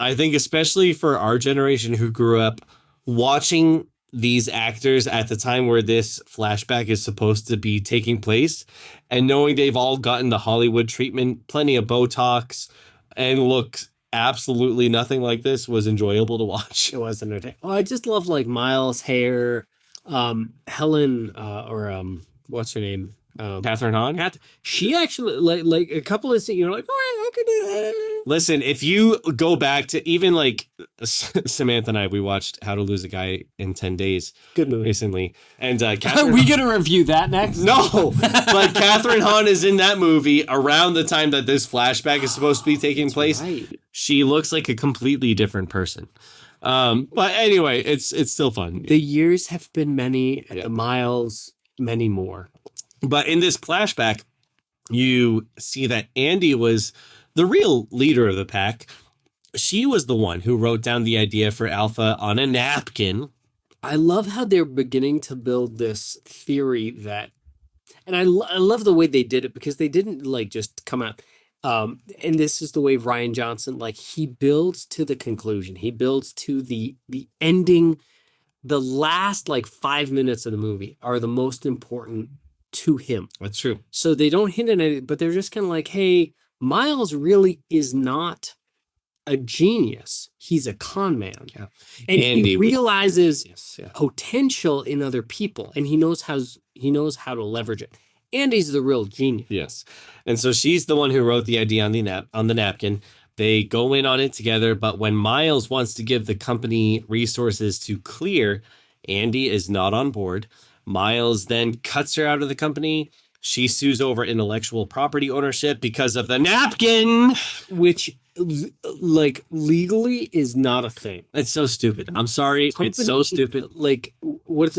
I think especially for our generation who grew up watching these actors at the time where this flashback is supposed to be taking place and knowing they've all gotten the Hollywood treatment, plenty of Botox, and look absolutely nothing like this was enjoyable to watch. It was entertaining. Oh, I just love like Miles' hair, Helen, what's her name? Catherine Hahn? She actually like a couple of scenes. You're like, oh, I could do that. Listen, if you go back to even like Samantha and I, we watched How to Lose a Guy in 10 Days Good movie. recently. And Are we going to review that next? No, but Catherine Hahn is in that movie around the time that this flashback is supposed to be taking place. Right. She looks like a completely different person. But anyway, it's still fun. The years have been many, and the miles, many more. But in this flashback, you see that Andy was the real leader of the pack. She was the one who wrote down the idea for Alpha on a napkin. I love how they're beginning to build this theory that, and I love the way they did it because they didn't like just come out. And this is the way Rian Johnson, like he builds to the conclusion. He builds to the ending. The last like 5 minutes of the movie are the most important to him. That's true. So they don't hint at it, but they're just kind of like, hey, Miles really is not a genius. He's a con man. Yeah. And Andy he realizes Yes, yeah. potential in other people, and he knows how to leverage it. Andy's the real genius. Yes. And so she's the one who wrote the idea on the napkin. They go in on it together, but when Miles wants to give the company resources to clear, Andy is not on board. Miles then cuts her out of the company. She sues over intellectual property ownership because of the napkin, Which like legally is not a thing. It's so stupid. I'm sorry. It's so stupid. Like what's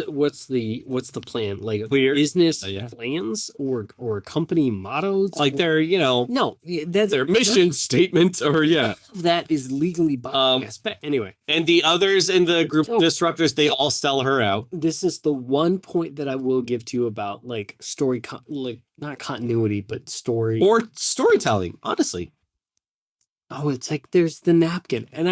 the plan? Like Clear. business Yeah. plans or company mottos? Like their, no, that's their mission statement or that is legally biased. But anyway, And the others in the group disruptors, they all sell her out. this is the one point that I will give to you about like story, like not continuity, but story. Or storytelling, honestly. Oh, it's like there's the napkin. And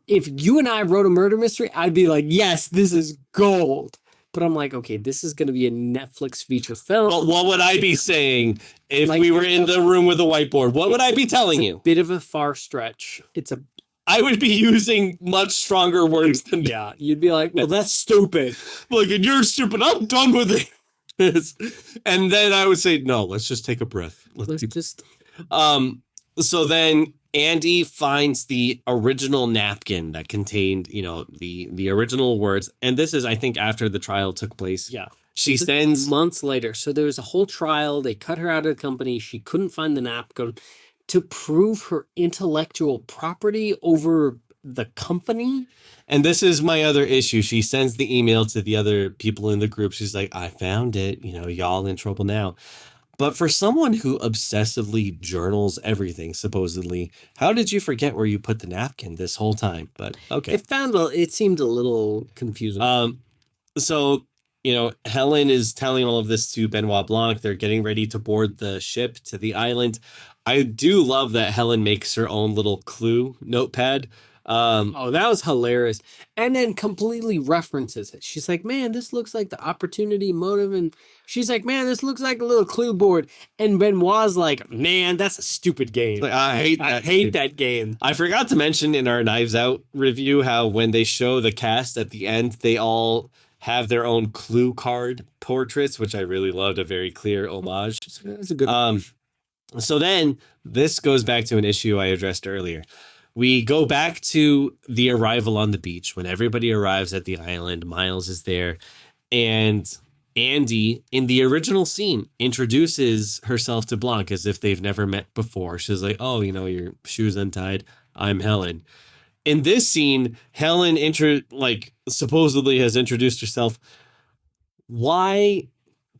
if you and I wrote a murder mystery, I'd be like, yes, this is gold. But I'm like, okay, this is going to be a Netflix feature film. Well, what would I be saying if Like- we were in the room with a whiteboard? What would I be telling you? Bit of a far stretch. I would be using much stronger words than Yeah, you'd be like, well, that's stupid. like, and you're stupid. I'm done with it. And then I would say, no, let's just take a breath. Let's just. So then Andy finds the original napkin that contained, the original words. And this is, I think, after the trial took place. Yeah. She This is sends months later. So there was a whole trial. They cut her out of the company. She couldn't find the napkin to prove her intellectual property over the company. And this is my other issue. She sends the email to the other people in the group. She's like, I found it. Y'all in trouble now. But for someone who obsessively journals everything, supposedly, how did you forget where you put the napkin this whole time? But okay. It seemed a little confusing. So, Helen is telling all of this to Benoit Blanc. They're getting ready to board the ship to the island. I do love that Helen makes her own little clue notepad. That was hilarious. And then completely references it. She's like, man, this looks like the opportunity motive. And she's like, man, this looks like a little clue board. And Benoit's like, man, that's a stupid game. Like, I hate that game. I forgot to mention in our Knives Out review how when they show the cast at the end, they all have their own clue card portraits, which I really loved. A very clear homage. That's a good one. So then this goes back to an issue I addressed earlier. We go back to the arrival on the beach when everybody arrives at the island. Miles is there, and Andy, in the original scene, introduces herself to Blanc as if they've never met before. She's like, oh, your shoes untied. I'm Helen. In this scene, Helen supposedly has introduced herself. Why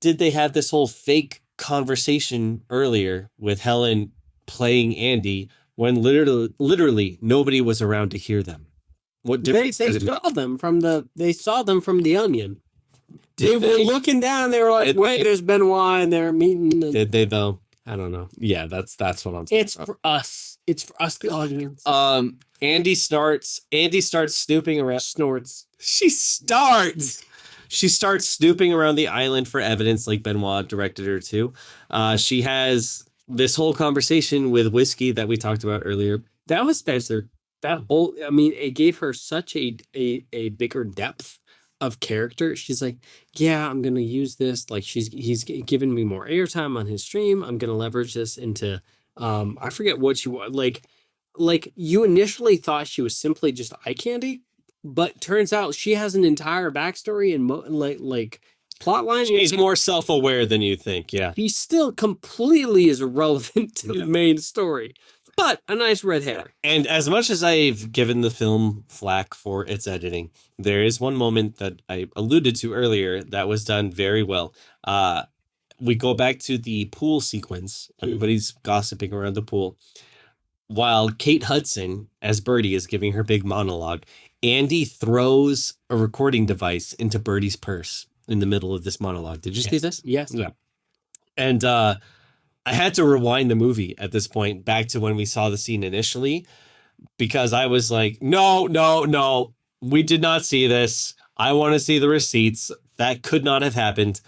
did they have this whole fake conversation earlier with Helen playing Andy when literally nobody was around to hear them? What They difference does it make? saw them from the Onion. They were looking down. They were like, wait, there's Benoit, and they're meeting. Did they though? I don't know. Yeah, that's what I'm saying. It's for us. It's for us, the audience. Andy starts snooping around. Snorts. She starts snooping around the island for evidence, like Benoit directed her to. She has this whole conversation with Whiskey that we talked about earlier. That was Spencer. That whole, I mean, it gave her such a bigger depth of character. She's like, yeah, I'm gonna use this. Like he's giving me more airtime on his stream. I'm gonna leverage this into I forget what she was like you initially thought she was simply just eye candy, but turns out she has an entire backstory and like plot line. She's more self-aware than you think. Yeah. He still completely is irrelevant to the main story, but a nice red hair. And as much as I've given the film flack for its editing, there is one moment that I alluded to earlier that was done very well. We go back to the pool sequence. Everybody's gossiping around the pool. While Kate Hudson, as Birdie, is giving her big monologue, Andy throws a recording device into Birdie's purse in the middle of this monologue. Did you see this? Yes. Yeah. And I had to rewind the movie at this point back to when we saw the scene initially, because I was like, no, we did not see this. I want to see the receipts. That could not have happened.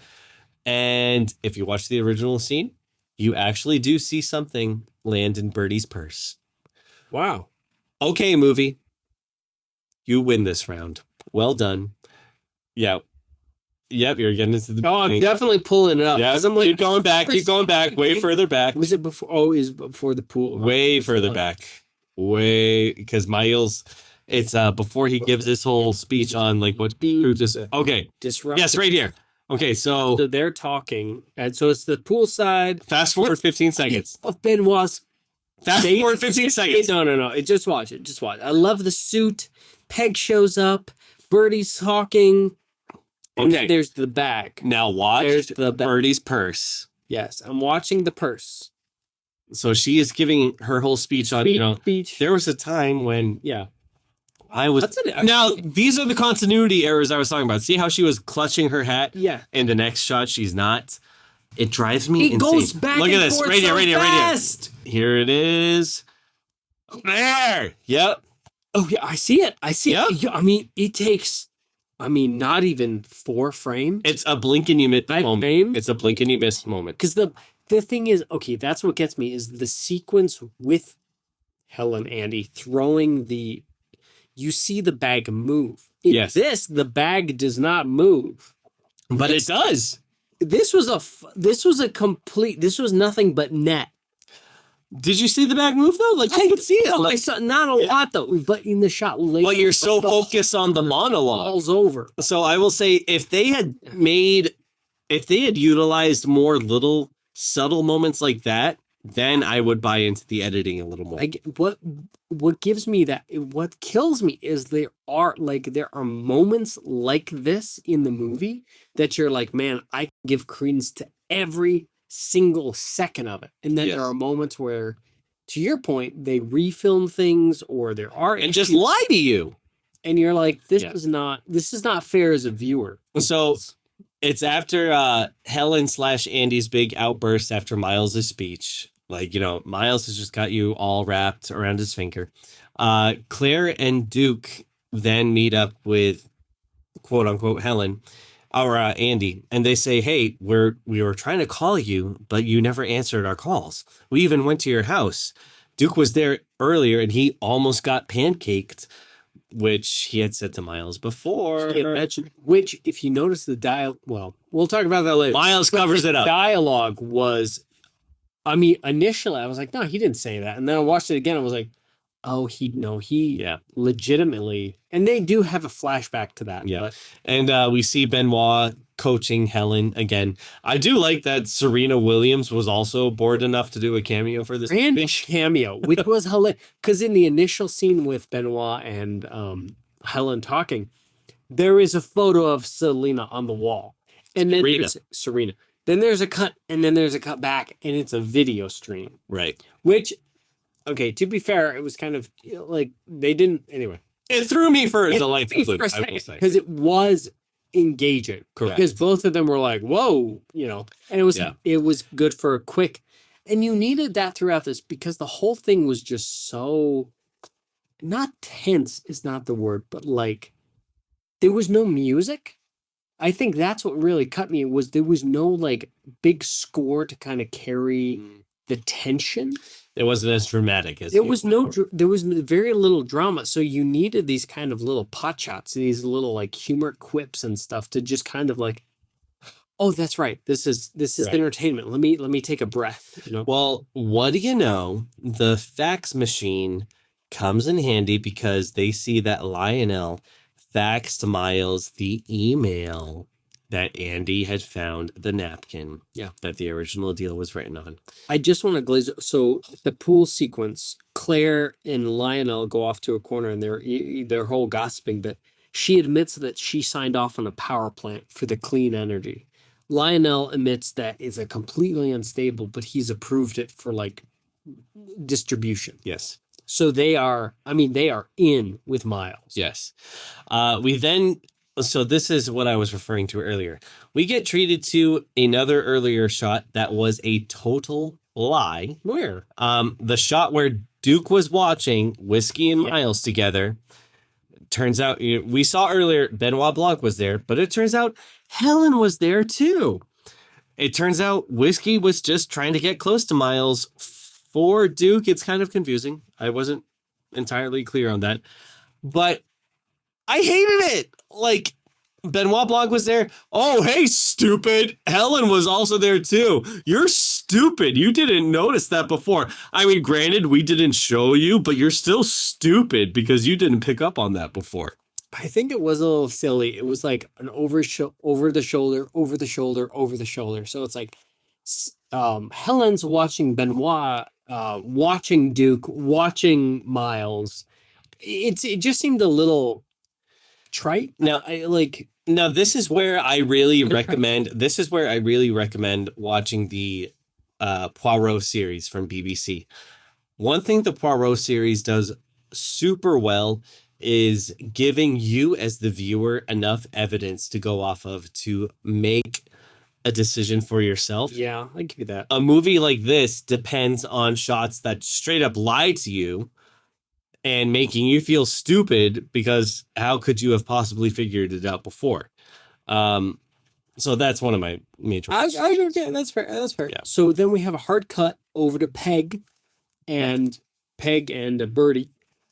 And if you watch the original scene, you actually do see something land in Birdie's purse. Wow. Okay, movie. You win this round. Well done. Yeah. Yep, you're getting into the... Oh, I'm definitely pulling it up. Yeah, I'm like, keep going back, way further back. Was it before? Oh, is before the pool. Way further back. Because Miles, it's before he gives this whole speech on like what just okay. Disruptor. Yes, right here. Okay, so they're talking, and so it's the poolside. Fast forward 15 seconds. Of Benoit's. Fast forward 15 seconds. No. Just watch it. Just watch. I love the suit. Peg shows up. Birdie's talking. Okay. There's the bag. Now watch There's the Birdie's purse. Yes, I'm watching the purse. So she is giving her whole speech on, Speech. there was a time when, I was... That's now, these are the continuity errors I was talking about. See how she was clutching her hat? Yeah. In the next shot, she's not. It drives me insane. It goes back Look and at this. forth Right here, so right here, right fast. here. Here it is. There. Yep. Oh, yeah, I see it. Yep. Yeah, I mean, it takes... not even 4 frames. It's a blink and you miss moment. Frames? It's a blink and you miss moment. Because the thing is, okay, that's what gets me, is the sequence with Helen Andy throwing the... You see the bag move. Yes. The bag does not move. But it does. This was nothing but net. Did you see the bag move though? Like, I could see it. I saw not a lot though, but in the shot later. But you're so focused on the monologue. Falls over. So I will say, if they had utilized more little subtle moments like that, then I would buy into the editing a little more. What gives me that, what kills me is there are moments like this in the movie that you're like, man, I give credence to every single second of it. And then there are moments where, to your point, they refilm things or there are and just lie to you. And you're like, this is not fair as a viewer. So it's after Helen / Andy's big outburst after Miles' speech. Like, Miles has just got you all wrapped around his finger. Claire and Duke then meet up with quote unquote Helen or Andy, and they say, hey, we were trying to call you, but you never answered our calls. We even went to your house. Duke was there earlier and he almost got pancaked, which he had said to Miles before. Which, if you notice we'll talk about that later. Miles covers it up. Dialogue was, initially I was like, no, he didn't say that. And then I watched it again. I was like, oh, he legitimately, and they do have a flashback to that. Yeah. And we see Benoit coaching Helen again. I do like that Serena Williams was also bored enough to do a cameo for this. And cameo, which was hilarious. Because in the initial scene with Benoit and Helen talking, there is a photo of Selena on the wall. And then Serena. Then there's a cut, and then there's a cut back, and it's a video stream. Right. Which, okay, to be fair, it was kind of like they didn't. Anyway, it threw me for a delightful loop, I will say, because it was engaging. Correct. Because both of them were like, "Whoa," and it was good for a quick, and you needed that throughout this because the whole thing was just so not tense is not the word, but like there was no music. I think that's what really cut me. Was there was no like big score to kind of carry the tension. It wasn't as dramatic as There was there was very little drama, so you needed these kind of little pot shots, these little like humor quips and stuff to just kind of like, oh, that's right. This is Right. entertainment. Let me take a breath. Well, what do you know? The fax machine comes in handy because they see that Lionel faxed Miles the email that Andy had found the napkin. Yeah. That the original deal was written on. I just want to glaze. So the pool sequence, Claire and Lionel go off to a corner and they're whole gossiping, but she admits that she signed off on a power plant for the clean energy. Lionel admits that it's a completely unstable, but he's approved it for like distribution. Yes. So they are in with Miles. Yes. So this is what I was referring to earlier. We get treated to another earlier shot that was a total lie. Where? The shot where Duke was watching Whiskey and Miles together. Turns out, we saw earlier Benoit Blanc was there, but it turns out Helen was there too. It turns out Whiskey was just trying to get close to Miles. For Duke, it's kind of confusing. I wasn't entirely clear on that, but I hated it. Like, Benoit Blanc was there. Oh, hey, stupid. Helen was also there too. You're stupid. You didn't notice that before. I mean, granted, we didn't show you, but you're still stupid because you didn't pick up on that before. I think it was a little silly. It was like an over the shoulder. So it's like Helen's watching Benoit, watching Duke, watching Miles. It just seemed a little trite. Now, this is where I really recommend. This is where I really recommend watching the Poirot series from BBC. One thing the Poirot series does super well is giving you as the viewer enough evidence to go off of to make a decision for yourself. Yeah, I give you that. A movie like this depends on shots that straight up lie to you and making you feel stupid because how could you have possibly figured it out before? So that's one of my major. Okay, that's fair. That's fair. Yeah. So then we have a hard cut over to Peg and Birdie,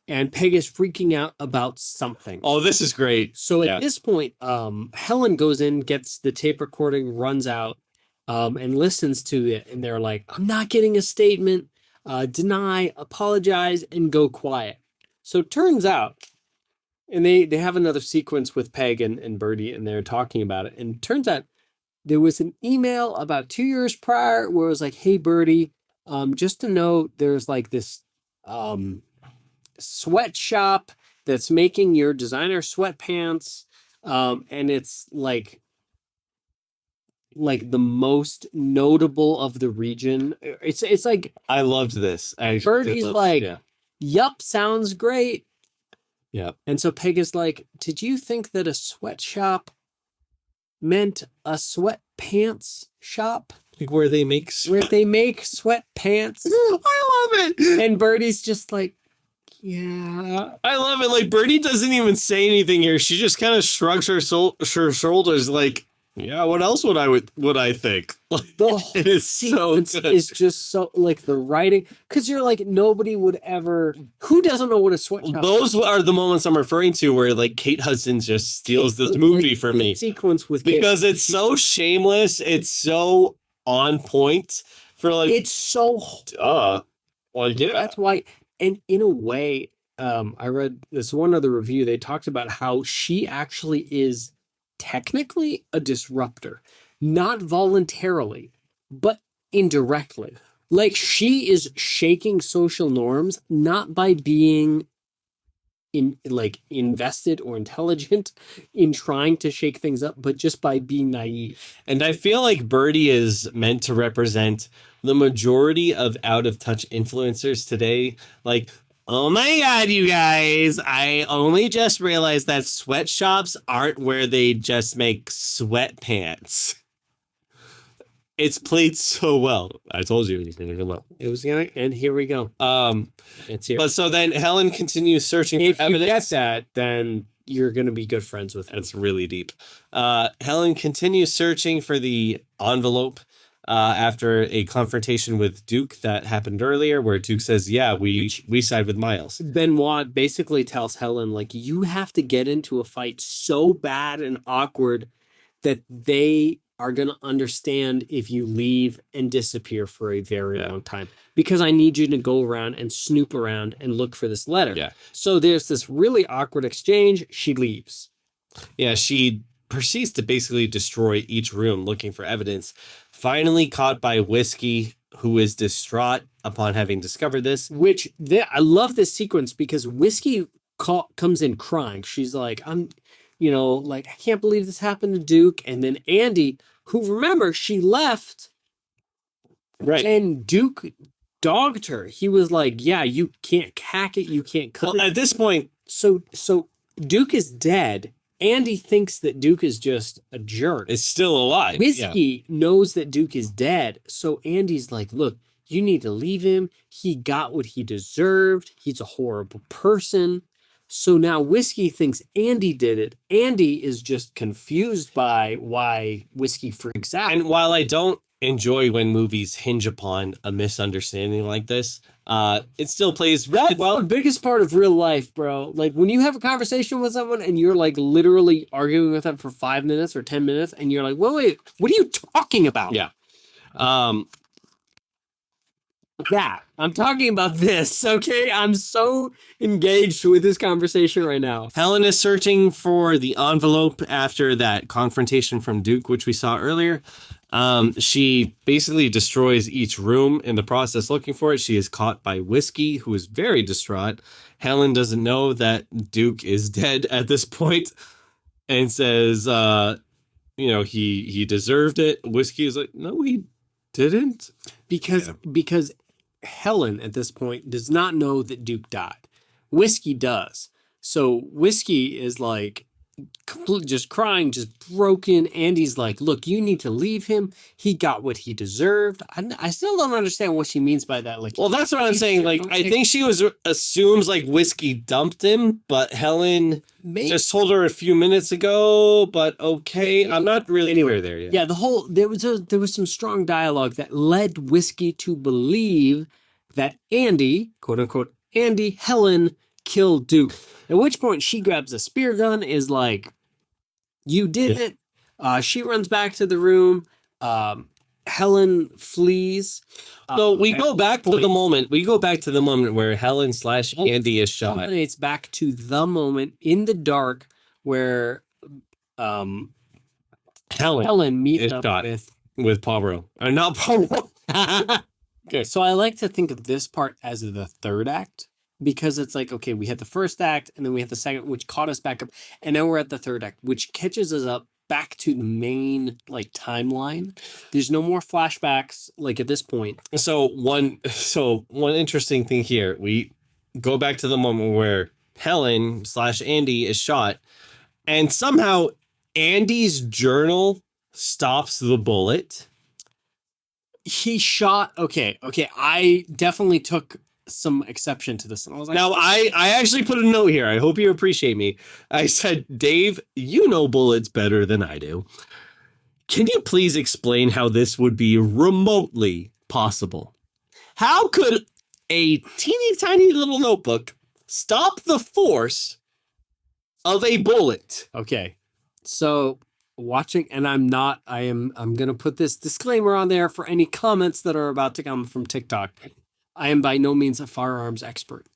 and Peg is freaking out about something. Oh, this is great. So at this point, Helen goes in, gets the tape recording, runs out, and listens to it, and they're like, "I'm not getting a statement. Deny, apologize, and go quiet." So it turns out, and they have another sequence with Peg and Birdie, and they're talking about it. And it turns out there was an email about 2 years prior where it was like, "Hey, Birdie, just to know, there's like this sweatshop that's making your designer sweatpants, and it's like the most notable of the region." It's like I loved this. Birdie's like, "Yup, sounds great." Yeah. And so Peg is like, "Did you think that a sweatshop meant a sweatpants shop? Like where they make Where they make sweatpants?" I love it. And Birdie's just like, "Yeah." I love it. Like Birdie doesn't even say anything here. She just kind of shrugs her shoulders like, yeah, what else would I think? Like, The whole it is so sequence good. is just so, like, the writing, because you're like, nobody would ever, who doesn't know what a sweatshop Those are the moments I'm referring to where like Kate Hudson just steals this movie for me. Sequence with Because it's so shameless. It's so on point for like. it's so, Well, yeah. that's why, and in a way, I read this one other review, they talked about how she actually is technically a disruptor, not voluntarily, but indirectly. Like, she is shaking social norms, not by being invested or intelligent in trying to shake things up, but just by being naive. And I feel like Birdie is meant to represent the majority of out of touch influencers today. Like, oh my God, you guys, I only just realized that sweatshops aren't where they just make sweatpants. It's played so well. I told you it was going to go well. It was gonna, and here we go. It's here. But so then Helen continues searching If for you evidence. get that, then you're gonna be good friends with him. That's really deep. Helen continues searching for the envelope. after a confrontation with Duke that happened earlier, where Duke says, "Yeah, we side with Miles." Benoit basically tells Helen, like, you have to get into a fight so bad and awkward that they are going to understand if you leave and disappear for a very long time. Because I need you to go around and snoop around and look for this letter. Yeah. So there's this really awkward exchange. She leaves. Yeah, she proceeds to basically destroy each room looking for evidence. Finally caught by Whiskey, who is distraught upon having discovered this. I love this sequence because Whiskey comes in crying. She's like, I can't believe this happened to Duke. And then Andy, who, remember, she left. Right. And Duke dogged her. He was like, yeah, you can't hack it. You can't cut it. At this point. So Duke is dead. Andy thinks that Duke is just a jerk. Is still alive. Whiskey knows that Duke is dead. So Andy's like, look, you need to leave him. He got what he deserved. He's a horrible person. So now Whiskey thinks Andy did it. Andy is just confused by why Whiskey freaks out. And while I don't enjoy when movies hinge upon a misunderstanding like this, it still plays well. The biggest part of real life, bro. Like when you have a conversation with someone and you're like literally arguing with them for 5 minutes or 10 minutes and you're like, wait, what are you talking about? Yeah. That. I'm talking about this, okay? I'm so engaged with this conversation right now. Helen is searching for the envelope after that confrontation from Duke, which we saw earlier. She basically destroys each room in the process looking for it. She is caught by Whiskey, who is very distraught. Helen doesn't know that Duke is dead at this point and says, he deserved it. Whiskey is like, no, he didn't. Because Helen at this point does not know that Duke died. Whiskey does. So Whiskey is like just crying, just broken. Andy's like, look, you need to leave him. He got what he deserved. I still don't understand what she means by that. Like, well, that's what I'm saying. Like, I think she assumes like Whiskey dumped him, but Helen just told her a few minutes ago. But okay, I'm not really anywhere there yet. Yeah, there was some strong dialogue that led Whiskey to believe that Andy, quote unquote, Helen killed Duke. At which point she grabs a spear gun, is like, you did it. She runs back to the room. Helen flees. So we go back to the moment. We go back to the moment where Helen / Andy is shot. It's back to the moment in the dark where Helen meets up with Poirot. Or not Poirot. Okay. So I like to think of this part as the third act. Because it's like, okay, we had the first act and then we had the second, which caught us back up. And now we're at the third act, which catches us up back to the main like timeline. There's no more flashbacks like at this point. So one interesting thing here, we go back to the moment where Helen / Andy is shot and somehow Andy's journal stops the bullet. He shot. Okay. I definitely took some exception to this. And I was like, now I actually put a note here. I hope you appreciate me. I said, Dave, you know bullets better than I do. Can you please explain how this would be remotely possible? How could a teeny tiny little notebook stop the force of a bullet? Okay. So watching, and I'm going to put this disclaimer on there for any comments that are about to come from TikTok. I am by no means a firearms expert.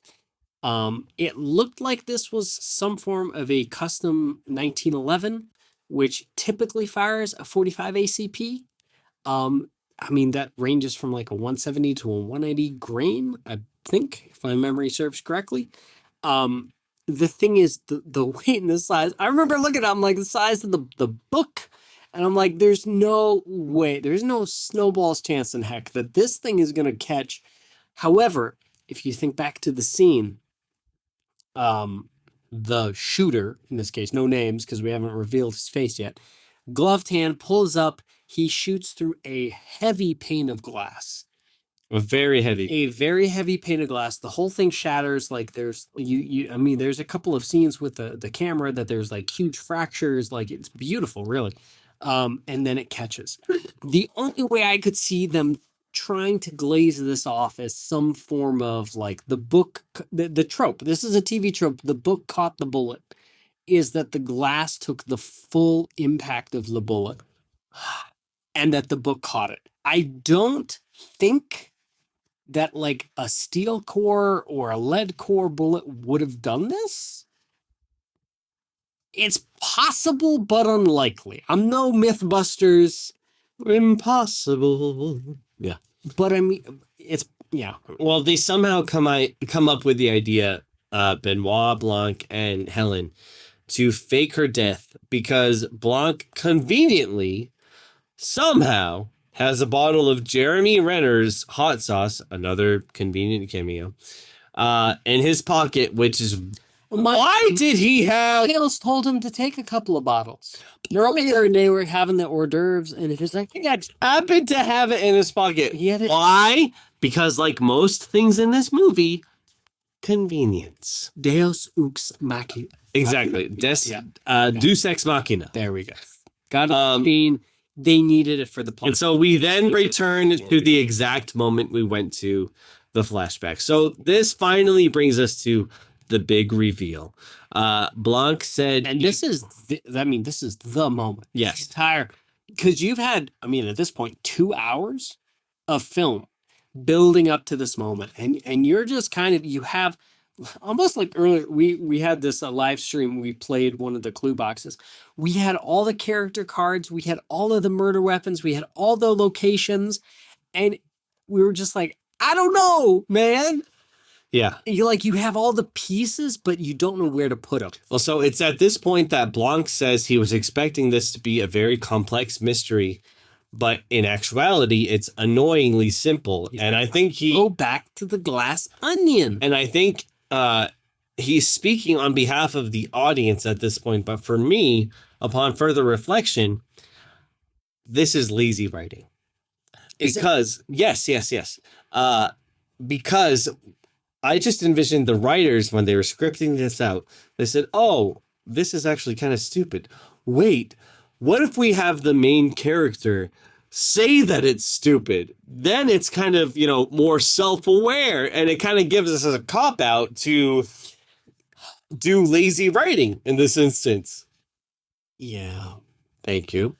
It looked like this was some form of a custom 1911, which typically fires a 45 ACP. That ranges from like a 170 to a 180 grain, I think, if my memory serves correctly. The thing is, the weight and the size. I remember looking at it, I'm like, the size of the book. And I'm like, there's no way, there's no snowball's chance in heck that this thing is going to catch. However, if you think back to the scene, the shooter, in this case, no names because we haven't revealed his face yet, gloved hand pulls up, he shoots through a heavy pane of glass. A very heavy pane of glass. The whole thing shatters. Like there's there's a couple of scenes with the camera that there's like huge fractures. Like it's beautiful, really. and then it catches. The only way I could see them trying to glaze this off as some form of like the book, the trope. This is a TV trope. The book caught the bullet. Is that the glass took the full impact of the bullet, and that the book caught it. I don't think that like a steel core or a lead core bullet would have done this. It's possible, but unlikely. I'm no Mythbusters. Impossible. Yeah. But I mean, it's, yeah. Well, they somehow come up with the idea, Benoit Blanc and Helen, to fake her death because Blanc conveniently somehow has a bottle of Jeremy Renner's hot sauce, another convenient cameo, in his pocket, which is why did he have? Hales told him to take a couple of bottles. They're over there and they were having the hors d'oeuvres, and it's just like, He happened to have it in his pocket. he had it. Why? Because like most things in this movie, convenience. Deus ux machina. Exactly. Deus ex machina. There we go. Got a machine. They needed it for the plot. And so we then return to the exact moment we went to the flashback. So this finally brings us to the big reveal. Blanc said, and this is, this is the moment. Yes. Because you've had, at this point, 2 hours of film building up to this moment, and you're just kind of, you have almost like earlier we had this live stream. We played one of the clue boxes. We had all the character cards, we had all of the murder weapons, we had all the locations, and we were just like, I don't know, man. Yeah. You have all the pieces, but you don't know where to put them. Well, so it's at this point that Blanc says he was expecting this to be a very complex mystery, but in actuality, it's annoyingly simple. And I think go back to the glass onion. And I think he's speaking on behalf of the audience at this point. But for me, upon further reflection, this is lazy writing. Because yes. Because I just envisioned the writers when they were scripting this out. They said, "Oh, this is actually kind of stupid. Wait, what if we have the main character say that it's stupid? Then it's kind of, more self-aware, and it kind of gives us a cop-out to do lazy writing in this instance." Yeah. Thank you.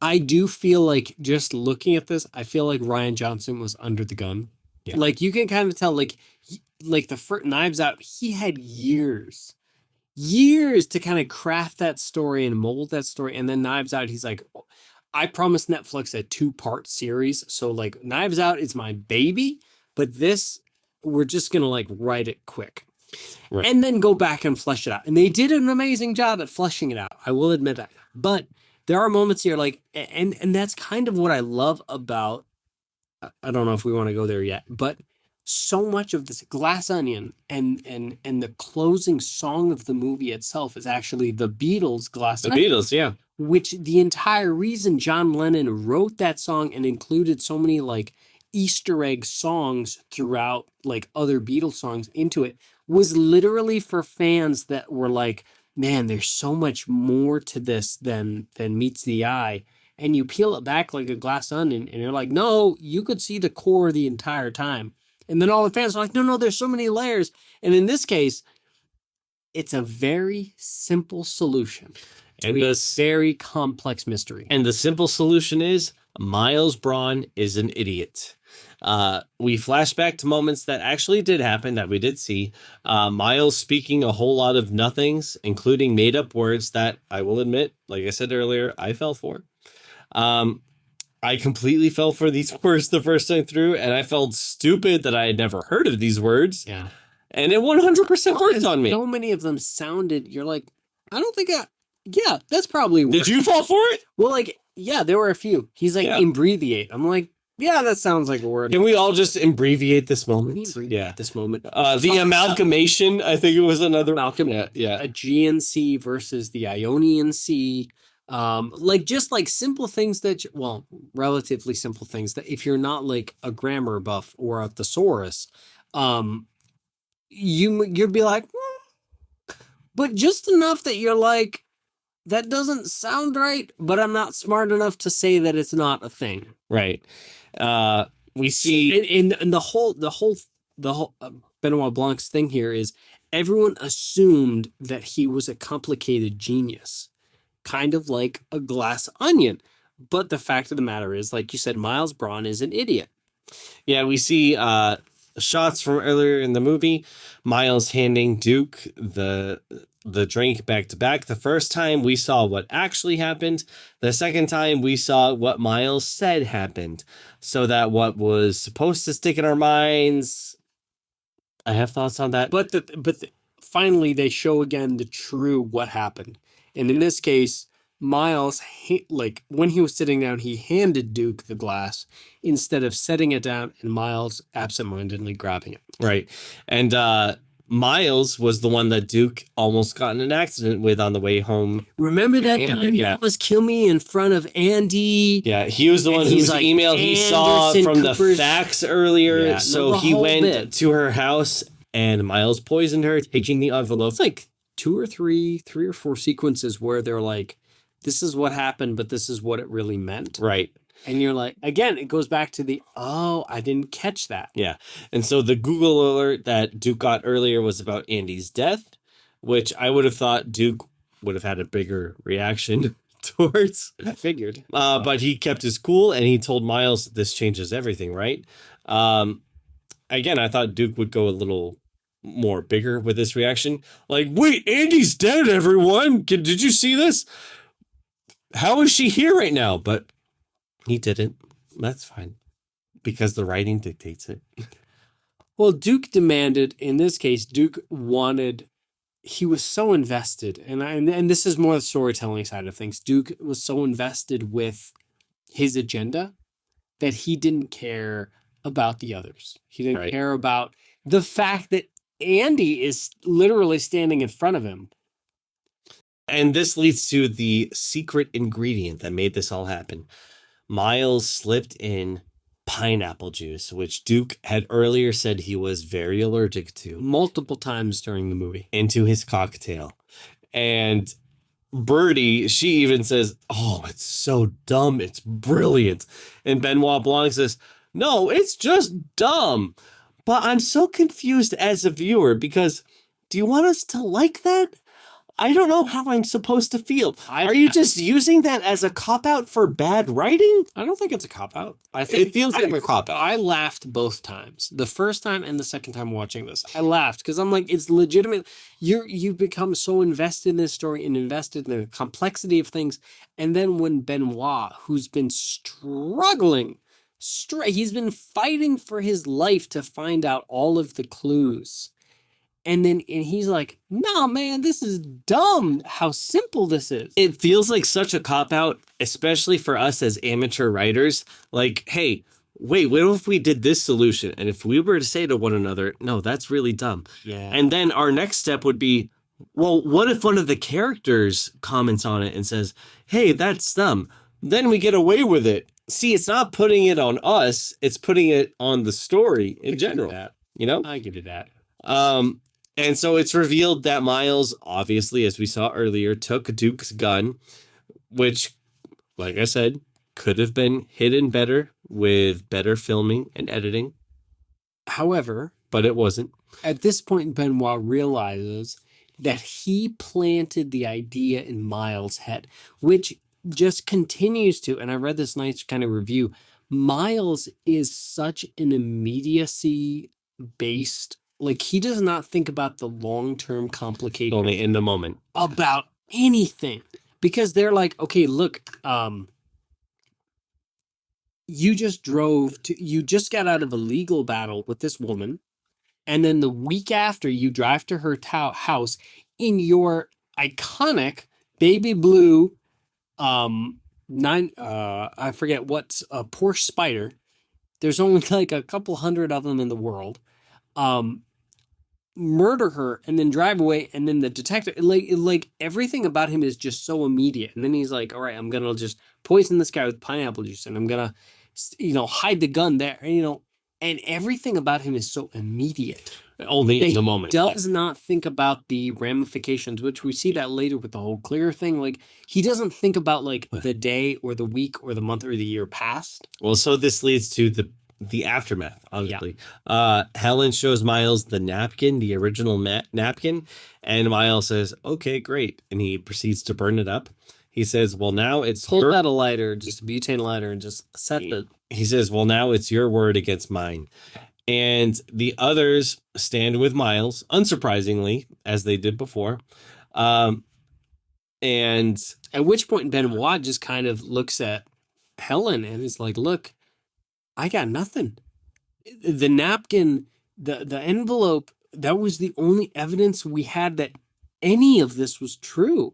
I do feel like, just looking at this, I feel like Rian Johnson was under the gun. Yeah. Like, you can kind of tell, like the first Knives Out, he had years to kind of craft that story and mold that story. And then Knives Out, he's like, I promised Netflix a 2-part series. So like Knives Out is my baby, but this, we're just going to like write it quick. Right. And then go back and flesh it out. And they did an amazing job at fleshing it out. I will admit that. But there are moments here like, and that's kind of what I love about, I don't know if we want to go there yet, but so much of this glass onion and the closing song of the movie itself is actually the Beatles' Glass Onion. The Beatles, yeah. Which the entire reason John Lennon wrote that song and included so many like Easter egg songs throughout like other Beatles songs into it was literally for fans that were like, man, there's so much more to this than meets the eye. And you peel it back like a glass onion, and you're like, no, you could see the core the entire time. And then all the fans are like, no, there's so many layers. And in this case, it's a very simple solution to a very complex mystery. And the simple solution is Miles Braun is an idiot. We flash back to moments that actually did happen, that we did see. Miles speaking a whole lot of nothings, including made-up words that I will admit, like I said earlier, I fell for. I completely fell for these words the first time through, and I felt stupid that I had never heard of these words. Yeah. And it 100% worked on me. So many of them sounded, you're like, I don't think yeah, that's probably worse. Did you fall for it? Well, like, yeah, there were a few. He's like, abbreviate. I'm like, yeah, that sounds like a word. Can we all just abbreviate this moment? This moment. The amalgamation, I think it was another. Amalgam. Yeah. A GNC versus the Ionian C. Just simple things that, relatively simple things that if you're not like a grammar buff or a thesaurus, you'd be like, but just enough that you're like, that doesn't sound right, but I'm not smart enough to say that it's not a thing. Right. We see And the whole Benoit Blanc's thing here is everyone assumed that he was a complicated genius, kind of like a glass onion. But the fact of the matter is, like you said, Miles Braun is an idiot. Yeah, we see shots from earlier in the movie. Miles handing Duke the drink back to back. The first time we saw what actually happened. The second time we saw what Miles said happened. So that what was supposed to stick in our minds. I have thoughts on that. But finally, they show again the true what happened. And in this case, Miles, like when he was sitting down, he handed Duke the glass instead of setting it down and Miles absentmindedly grabbing it. Right. And Miles was the one that Duke almost got in an accident with on the way home. Remember that time you almost killed me in front of Andy? Yeah, he was the one whose like, email he saw from Cooper's... the fax earlier. Yeah, so he went to her house and Miles poisoned her, taking the envelope. It's like three or four sequences where they're like, this is what happened, but this is what it really meant. Right. And you're like, again, it goes back to the, I didn't catch that. Yeah. And so the Google alert that Duke got earlier was about Andy's death, which I would have thought Duke would have had a bigger reaction towards. I figured. But he kept his cool and he told Miles this changes everything, right? Again, I thought Duke would go a little more bigger with this reaction. Like, wait, Andy's dead, everyone. Did you see this? How is she here right now? But he didn't. That's fine. Because the writing dictates it. Well, Duke demanded, in this case, Duke wanted, he was so invested, and this is more the storytelling side of things. Duke was so invested with his agenda that he didn't care about the others. He didn't care about the fact that Andy is literally standing in front of him. And this leads to the secret ingredient that made this all happen. Miles slipped in pineapple juice, which Duke had earlier said he was very allergic to. Multiple times during the movie. Into his cocktail. And Birdie, she even says, oh, it's so dumb. It's brilliant. And Benoit Blanc says, no, it's just dumb. But I'm so confused as a viewer because do you want us to like that? I don't know how I'm supposed to feel. Are you just using that as a cop-out for bad writing? I don't think it's a cop-out. I think it feels like a cop-out. I laughed both times. The first time and the second time watching this. I laughed because I'm like, it's legitimate. You've become so invested in this story and invested in the complexity of things. And then when Benoit, who's been struggling, he's been fighting for his life to find out all of the clues. And he's like, no, man, this is dumb. How simple this is. It feels like such a cop-out, especially for us as amateur writers. Like, hey, wait, what if we did this solution? And if we were to say to one another, no, that's really dumb. Yeah. And then our next step would be, well, what if one of the characters comments on it and says, hey, that's dumb? Then we get away with it. See, it's not putting it on us. It's putting it on the story in general. You know? I get it that. And so it's revealed that Miles, obviously, as we saw earlier, took Duke's gun, which, like I said, could have been hidden better with better filming and editing. However, but it wasn't. At this point, Benoit realizes that he planted the idea in Miles' head, which just continues to, and I read this nice kind of review, Miles is such an immediacy-based, like he does not think about the long-term complications. Only in the moment. About anything. Because they're like, okay, look, you just got out of a legal battle with this woman, and then the week after you drive to her house in your iconic baby blue, I forget what's a Porsche Spider. There's only like a couple hundred of them in the world. Murder her and then drive away, and then the detective, like everything about him is just so immediate. And then he's like, all right, I'm gonna just poison this guy with pineapple juice, and I'm gonna hide the gun there, and everything about him is so immediate. Only in He the moment. does not think about the ramifications, which we see that later with the whole clear thing. Like, he doesn't think about like the day or the week or the month or the year past. Well, so this leads to the aftermath, obviously. Helen shows Miles the napkin, the original napkin, and Miles says, okay, great. And he proceeds to burn it up. He says, well, now it's Pull out a lighter, just a butane lighter, and just set the... He says, well, now it's your word against mine. And the others stand with Miles, unsurprisingly, as they did before. And at which point Benoit just kind of looks at Helen and is like, look, I got nothing. The napkin, the envelope, that was the only evidence we had that any of this was true.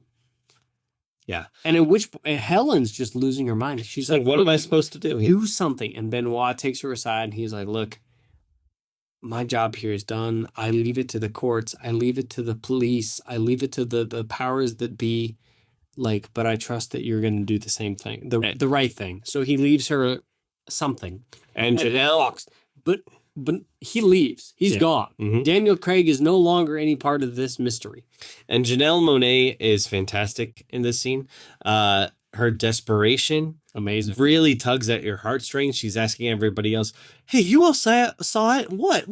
Yeah. And at which point Helen's just losing her mind. She's like, what am I supposed to do? Do something. And Benoit takes her aside and he's like, look, my job here is done. I leave it to the courts. I leave it to the police. I leave it to the powers that be. Like, but I trust that you're going to do the same thing, the right thing. So he leaves her something. And Janelle walks. But he leaves. He's gone. Mm-hmm. Daniel Craig is no longer any part of this mystery. And Janelle Monáe is fantastic in this scene. Her desperation, amazing, really tugs at your heartstrings. She's asking everybody else, hey, you all saw it? What?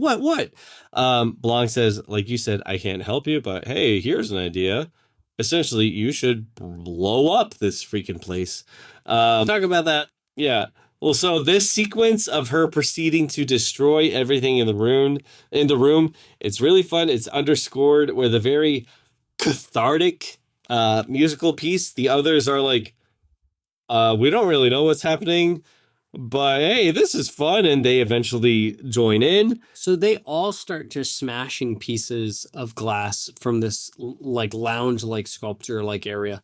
Blanc says, like you said, I can't help you, but hey, here's an idea. Essentially, you should blow up this freaking place. Talk about that. Yeah. Well, so this sequence of her proceeding to destroy everything in the room, it's really fun. It's underscored with a very cathartic musical piece. The others are like, we don't really know what's happening, but hey, this is fun. And they eventually join in. So they all start just smashing pieces of glass from this like lounge-like sculpture-like area.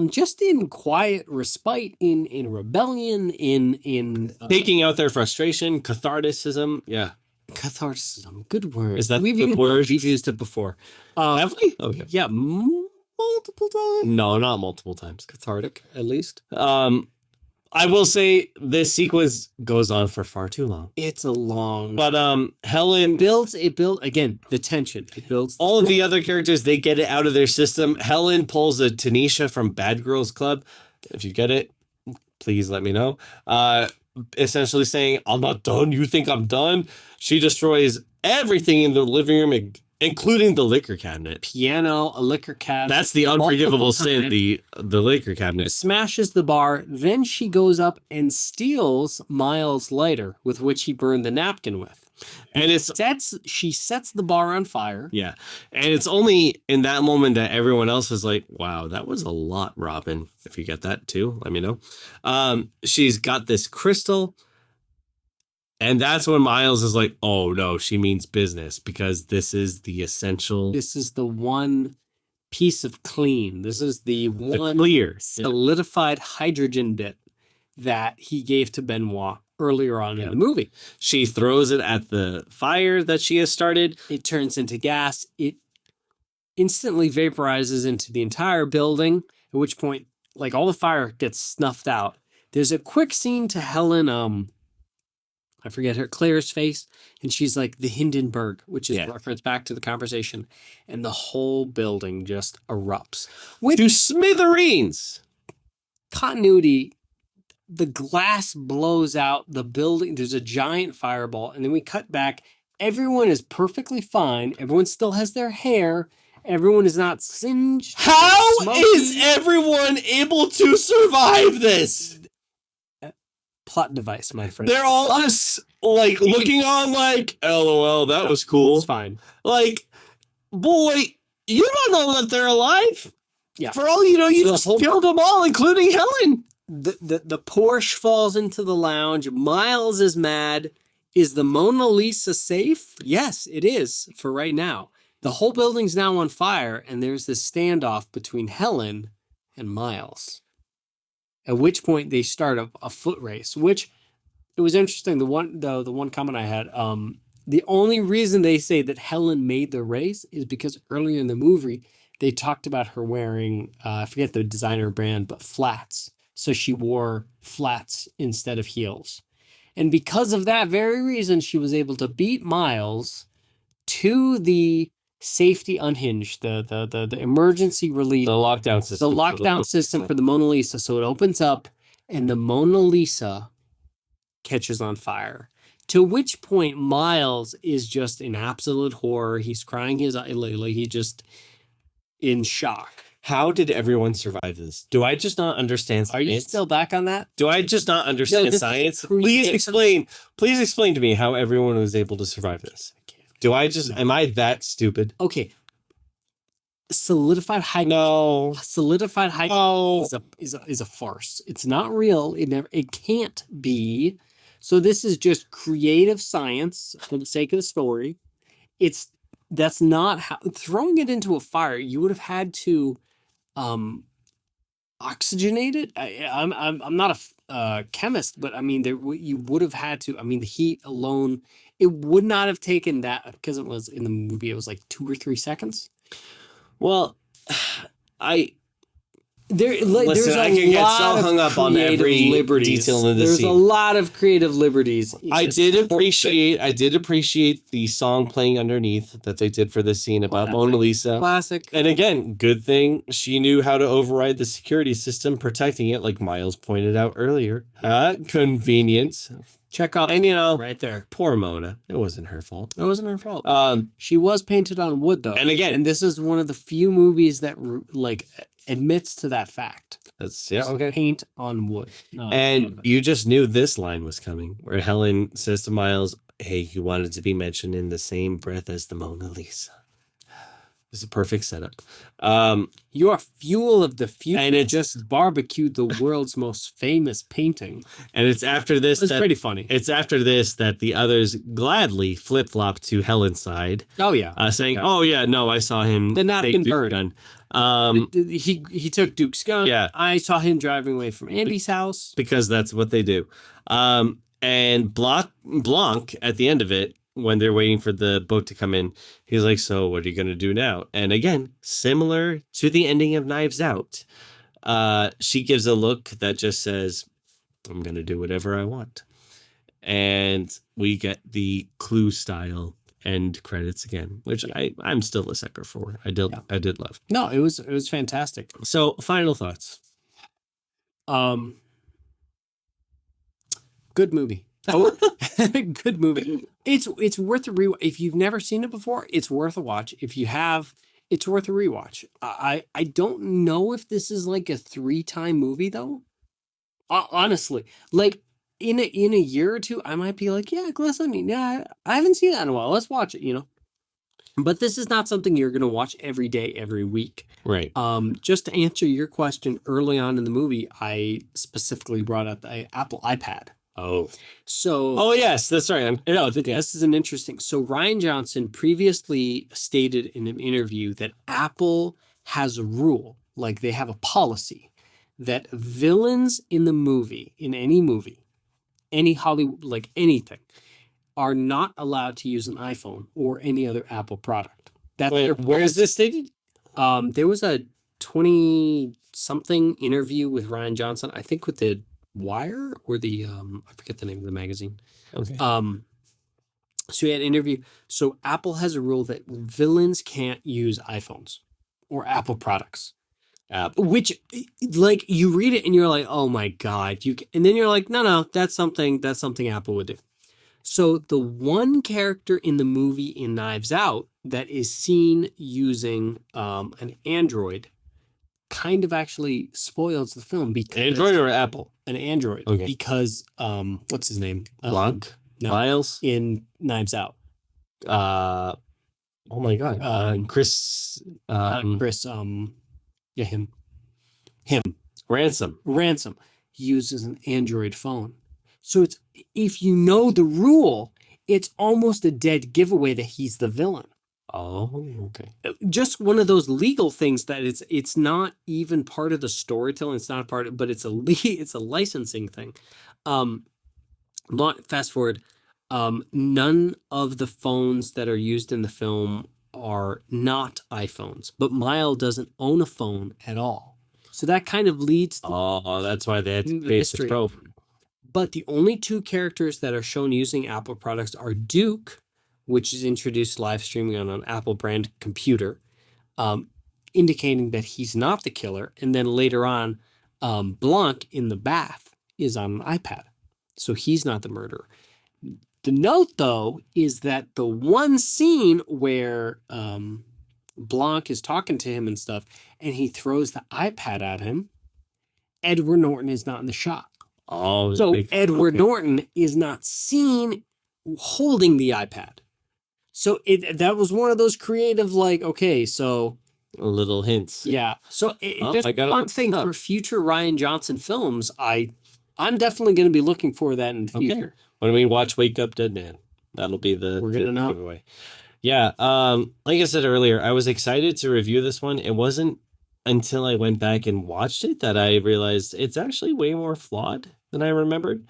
Just in quiet respite, in rebellion, in taking out their frustration, catharticism. Yeah. Catharticism. Good word. Is that we've used it before. Have we? Okay. Yeah. Multiple times. No, not multiple times. Cathartic, at least. I will say this sequence goes on for far too long. It's a long, but Helen builds again the tension. It builds all of the other characters. They get it out of their system. Helen pulls a Tanisha from Bad Girls Club. If you get it, please let me know. Essentially saying, I'm not done. You think I'm done? She destroys everything in the living room, including the liquor cabinet. Piano, a liquor cabinet. That's the unforgivable sin, the liquor cabinet. Smashes the bar. Then she goes up and steals Miles' lighter, with which he burned the napkin with. And she sets the bar on fire. Yeah. And it's only in that moment that everyone else is like, wow, that was a lot, Robin. If you get that too, let me know. She's got this crystal. And that's when Miles is like, oh, no, she means business, because this is the essential. This is the one piece of clean. This is the one clear solidified hydrogen bit that he gave to Benoit earlier on in the movie. She throws it at the fire that she has started. It turns into gas. It instantly vaporizes into the entire building, at which point, like, all the fire gets snuffed out. There's a quick scene to Helen, I forget her, Claire's face, and she's like the Hindenburg, which is a reference back to the conversation, and the whole building just erupts. To smithereens! Continuity, the glass blows out, the building, there's a giant fireball, and then we cut back. Everyone is perfectly fine. Everyone still has their hair. Everyone is not singed. How is everyone able to survive this? Plot device, my friend. They're all us, like, looking on like, LOL, that was cool. It's fine. Like, boy, you don't know that they're alive. Yeah. For all you know, you just killed them all, including Helen. The Porsche falls into the lounge. Miles is mad. Is the Mona Lisa safe? Yes, it is for right now. The whole building's now on fire, and there's this standoff between Helen and Miles. At which point they start a foot race, which it was interesting. The one comment I had, the only reason they say that Helen made the race is because earlier in the movie, they talked about her wearing, I forget the designer brand, but flats. So she wore flats instead of heels. And because of that very reason, she was able to beat Miles to the safety unhinged, the emergency release, The lockdown system. the lockdown system for the Mona Lisa. So it opens up and the Mona Lisa catches on fire. To which point Miles is just in absolute horror. He's crying his eye, he just in shock. How did everyone survive this? Do I just not understand science? Are you still back on that? Do I just not understand science? Please explain to me how everyone was able to survive this. Am I that stupid? Okay. Solidified hype. No. Solidified hype Oh. is a farce. It's not real. It can't be. So this is just creative science for the sake of the story. That's not how throwing it into a fire. You would have had to oxygenate it. I'm not a chemist, but I mean you would have had to. I mean the heat alone, it would not have taken that, because it was in the movie. It was like 2 or 3 seconds. Well, There's I can get so hung up on every detail in this scene. There's a lot of creative liberties. I did appreciate the song playing underneath that they did for this scene about Mona Lisa. Classic. And again, good thing she knew how to override the security system protecting it, like Miles pointed out earlier. Convenience. Check out, And right there. poor Mona. It wasn't her fault. It wasn't her fault. She was painted on wood, though. And again, this is one of the few movies that admits to that fact. That's okay. Paint on wood. And you just knew this line was coming, where Helen says to Miles, "Hey, you wanted to be mentioned in the same breath as the Mona Lisa." It's a perfect setup. You are fuel of the future. And it just barbecued the world's most famous painting. And it's after this It's pretty funny. It's after this that the others gladly flip flop to Helen's side. Oh yeah, saying, "Oh yeah, no, I saw him." The napkin bird. Gun. He took Duke's gun. Yeah, I saw him driving away from Andy's house, because that's what they do. And Blanc at the end of it, when they're waiting for the boat to come in, he's like, "So what are you going to do now?" And again, similar to the ending of Knives Out, she gives a look that just says, "I'm going to do whatever I want." And we get the Clue style end credits again, which I'm still a sucker for. I did love. No, it was fantastic. So final thoughts. Good movie. Good movie. It's worth a rewatch. If you've never seen it before, it's worth a watch. If you have, it's worth a rewatch. I don't know if this is like a 3-time movie though. Honestly, like in a year or two, I might be like, yeah, I haven't seen that in a while. Let's watch it. But this is not something you're gonna watch every day, every week. Right. Just to answer your question, early on in the movie, I specifically brought up the Apple iPad. Oh. So. Oh yes, that's right. This is an interesting. So Ryan Johnson previously stated in an interview that Apple has a rule, like they have a policy, that villains in any movie, any Hollywood, like anything, are not allowed to use an iPhone or any other Apple product. Where is this stated? There was a 20-something interview with Ryan Johnson, I think with the Wire or the I forget the name of the magazine. Okay. So he had an interview. So Apple has a rule that villains can't use iPhones or Apple products. Which, like, you read it and you're like, oh my God. And then you're like, no, that's something Apple would do. So the one character in the movie in Knives Out that is seen using an Android kind of actually spoils the film, because Android or Apple? An Android. Okay. Because what's his name? Blanc? No, Miles? in Knives Out. Oh my God. Chris. Chris. Yeah, him. Ransom Uses an Android phone. So it's, if you know the rule, it's almost a dead giveaway that he's the villain. Oh, okay. Just one of those legal things that it's not even part of the storytelling. It's not part of, but it's a licensing thing. Fast forward. None of the phones that are used in the film are not iPhones, but Miles doesn't own a phone at all. So that kind of leads to that's why they had to base the trope. But the only 2 characters that are shown using Apple products are Duke, which is introduced live streaming on an Apple brand computer, um, indicating that he's not the killer. And then later on, Blanc in the bath is on an iPad. So he's not the murderer. The note, though, is that the one scene where Blanc is talking to him and stuff, and he throws the iPad at him, Edward Norton is not in the shot. Oh, So Edward Norton is not seen holding the iPad. So that was one of those creative, like, okay, so little hints. yeah. So just I got one thing for future Rian Johnson films, I'm definitely going to be looking for that in the future. When we watch Wake Up Dead Man, that'll be the giveaway. Yeah. Like I said earlier, I was excited to review this one. It wasn't until I went back and watched it that I realized it's actually way more flawed than I remembered.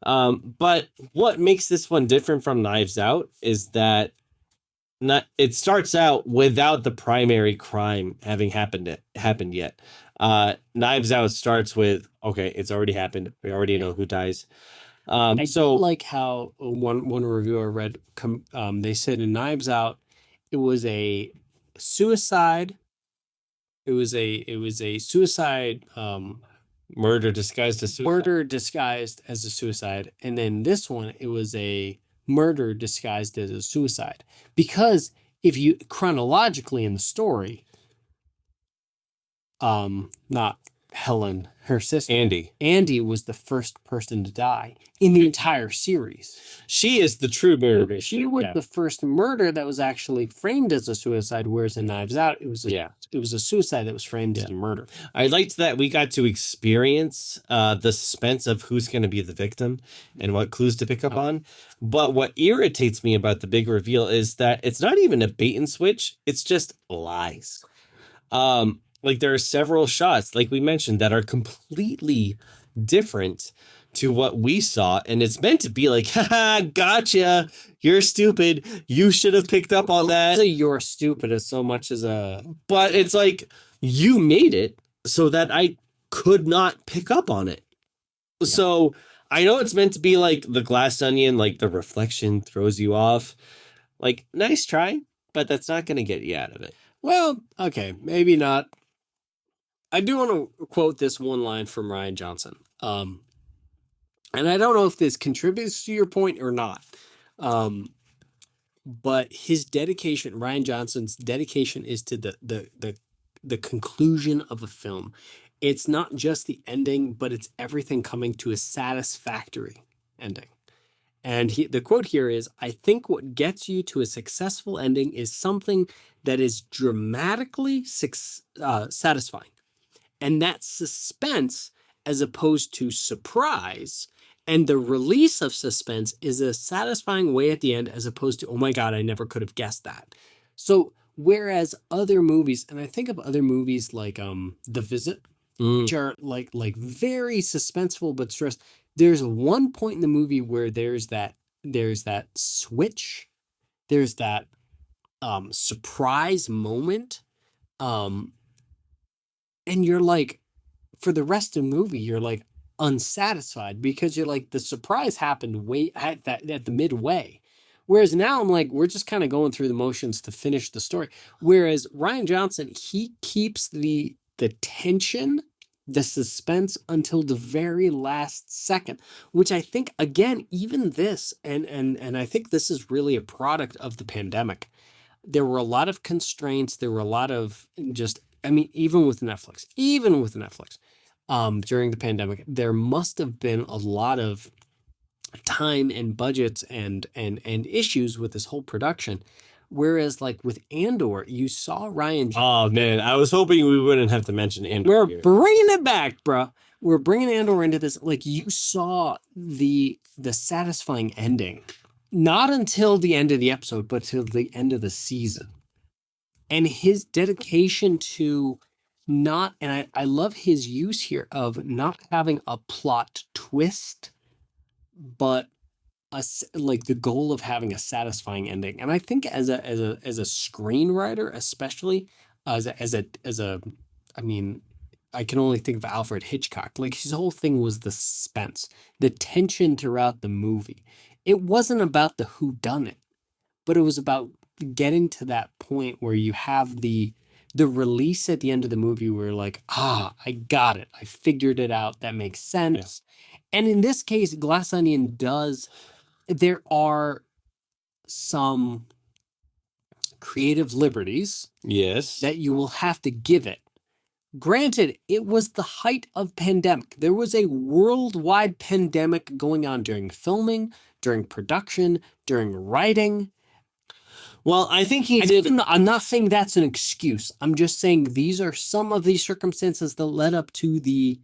But what makes this one different from Knives Out is that it starts out without the primary crime having happened yet. Knives Out starts with, okay, it's already happened. We already know who dies. I like how one reviewer read, they said in Knives Out, it was a suicide. It was a suicide, murder disguised as suicide. Murder disguised as a suicide. And then this one, it was a murder disguised as a suicide. Because if you chronologically in the story, not Helen, her sister, Andy was the first person to die in the entire series. She is the true murderer. She was the first murder that was actually framed as a suicide, whereas in Knives Out, it was a suicide that was framed as a murder. I liked that we got to experience the suspense of who's going to be the victim and what clues to pick up on. But what irritates me about the big reveal is that it's not even a bait and switch. It's just lies. Like there are several shots, like we mentioned, that are completely different to what we saw. And it's meant to be like, haha, gotcha. You're stupid. You should have picked up on that. You're stupid as so much as a... But it's like, you made it so that I could not pick up on it. Yeah. So I know it's meant to be like the glass onion, like the reflection throws you off. Like, nice try, but that's not going to get you out of it. Well, okay, maybe not. I do want to quote this one line from Rian Johnson. And I don't know if this contributes to your point or not. But his dedication, Rian Johnson's dedication, is to the conclusion of a film. It's not just the ending, but it's everything coming to a satisfactory ending. And the quote here is, I think what gets you to a successful ending is something that is dramatically satisfying. And that's suspense as opposed to surprise. And the release of suspense is a satisfying way at the end as opposed to, oh my God, I never could have guessed that. So whereas other movies, and I think of other movies like The Visit, which are like very suspenseful but stressed. There's one point in the movie where there's that switch, there's that surprise moment, and you're like, for the rest of the movie, you're like unsatisfied because you're like, the surprise happened way at the midway. Whereas now I'm like, we're just kind of going through the motions to finish the story. Whereas Rian Johnson, he keeps the tension, the suspense until the very last second, which I think, again, even this, and I think this is really a product of the pandemic. There were a lot of constraints. There were a lot of just, I mean, even with Netflix, during the pandemic, there must have been a lot of time and budgets and issues with this whole production. Whereas like with Andor, you saw Rian. Oh man, I was hoping we wouldn't have to mention Andor. We're bringing it back, bro. We're bringing Andor into this. Like you saw the satisfying ending, not until the end of the episode, but till the end of the season. And his dedication to not, and I love his use here of not having a plot twist, but like the goal of having a satisfying ending. And I think as a screenwriter, especially as a I mean, I can only think of Alfred Hitchcock. Like his whole thing was the suspense, the tension throughout the movie. It wasn't about the whodunit. but it was about getting to that point where you have the release at the end of the movie where you're like, I got it. I figured it out. That makes sense. And in this case, Glass Onion there are some creative liberties Yes. that you will have to give it. Granted, it was the height of pandemic. There was a worldwide pandemic going on during filming, during production, during writing. Well, I think he did. I'm not saying that's an excuse. I'm just saying these are some of the circumstances that led up to the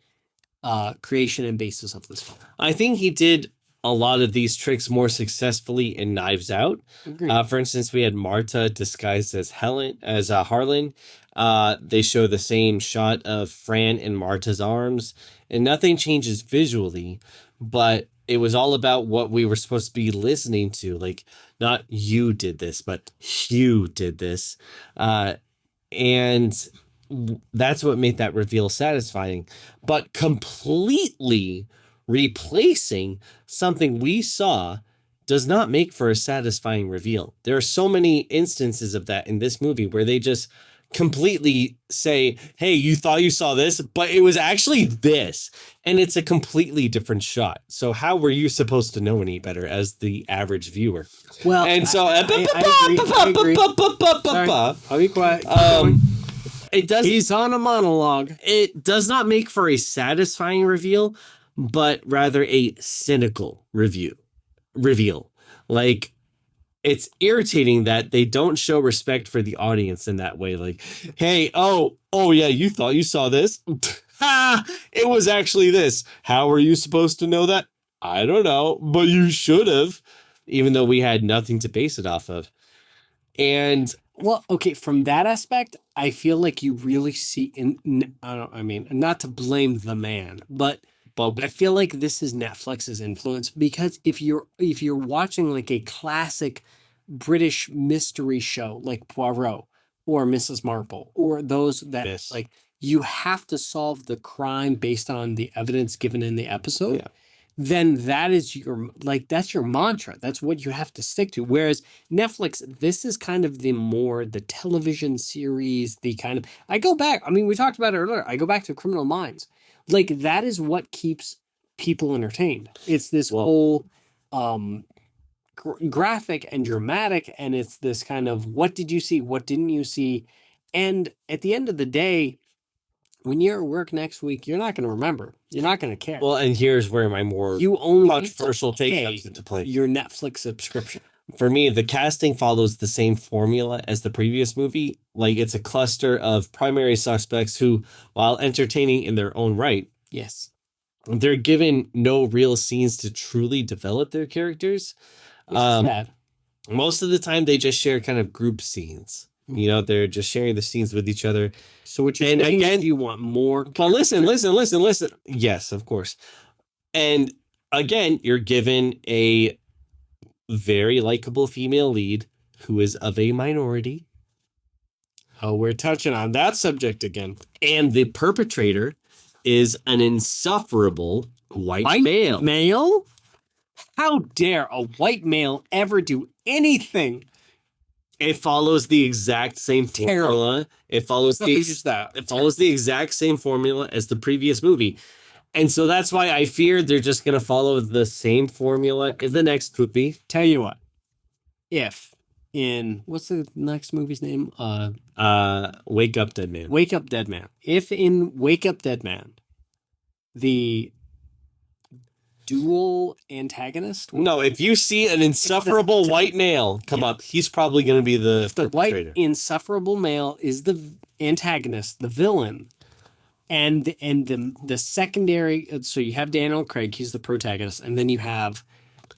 creation and basis of this film. I think he did a lot of these tricks more successfully in Knives Out. For instance, we had Marta disguised as Harlan. They show the same shot of Fran in Marta's arms, and nothing changes visually, but it was all about what we were supposed to be listening to. Like, not you did this, but Hugh did this. And that's what made that reveal satisfying. But completely replacing something we saw does not make for a satisfying reveal. There are so many instances of that in this movie where they just completely say, hey, you thought you saw this, but it was actually this. And it's a completely different shot. So how were you supposed to know any better as the average viewer? Well, and so I agree. Sorry, I'll be quiet. It does. He's on a monologue. It does not make for a satisfying reveal, but rather a cynical reveal. Like, it's irritating that they don't show respect for the audience in that way. Like, hey, oh yeah, you thought you saw this? Ha! It was actually this. How were you supposed to know that? I don't know, but you should have, even though we had nothing to base it off of. And well, okay, from that aspect, I feel like you really see not to blame the man, but I feel like this is Netflix's influence, because if you're watching like a classic British mystery show like Poirot or Mrs. Marple or those that like you have to solve the crime based on the evidence given in the episode, then that is that's your mantra. That's what you have to stick to. Whereas Netflix, this is kind of the television series, the kind of, I go back, I mean, we talked about it earlier. I go back to Criminal Minds. Like, that is what keeps people entertained. It's this whole graphic and dramatic, and it's this kind of, what did you see? What didn't you see? And at the end of the day, when you're at work next week, you're not going to remember. You're not going to care. Well, and here's where my more controversial take comes into play. Your Netflix subscription. For me, the casting follows the same formula as the previous movie. Like, it's a cluster of primary suspects who, while entertaining in their own right, yes, they're given no real scenes to truly develop their characters. Sad. Most of the time, they just share kind of group scenes. You know, they're just sharing the scenes with each other. So what you're saying, again, you want more? Well, listen. Yes, of course. And again, you're given a very likable female lead who is of a minority. Oh, we're touching on that subject again. And the perpetrator is an insufferable white male. Male? How dare a white male ever do anything? It follows the exact same formula. It follows the exact same formula as the previous movie. And so that's why I fear they're just going to follow the same formula in the next movie. Tell you what, if in, what's the next movie's name? Wake Up Dead Man. Wake Up Dead Man. If in Wake Up Dead Man, the dual antagonist? No, if you see an insufferable white male come up, he's probably going to be the perpetrator. White insufferable male is the antagonist, the villain. And the secondary, so you have Daniel Craig, he's the protagonist, and then you have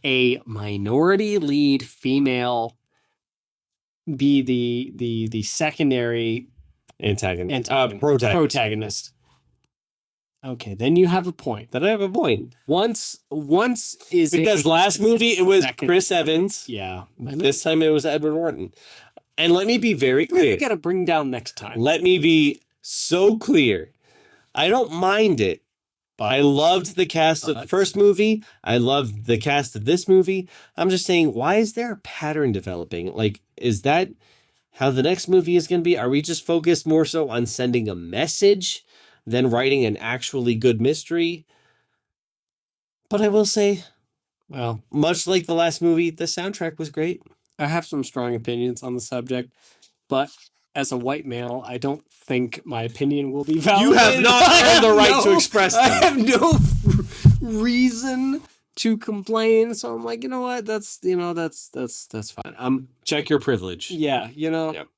a minority lead female be the secondary protagonist. Okay, then you have a point. Then I have a point. Once is because last movie it was Chris Evans. Yeah. This time it was Edward Norton. And let me be very clear. You got to bring down next time. Let me be so clear. I don't mind it I loved the cast of the first movie. I loved the cast of this movie. I'm just saying, why is there a pattern developing? Like, is that how the next movie is going to be? Are we just focused more so on sending a message than writing an actually good mystery? But I will say, Well, much like the last movie, the soundtrack was great. I have some strong opinions on the subject, but as a white male, I don't think my opinion will be valid. You have not earned the right to express them. I have no reason to complain, so I'm like, you know what? That's fine. Check your privilege. Yeah, Yep.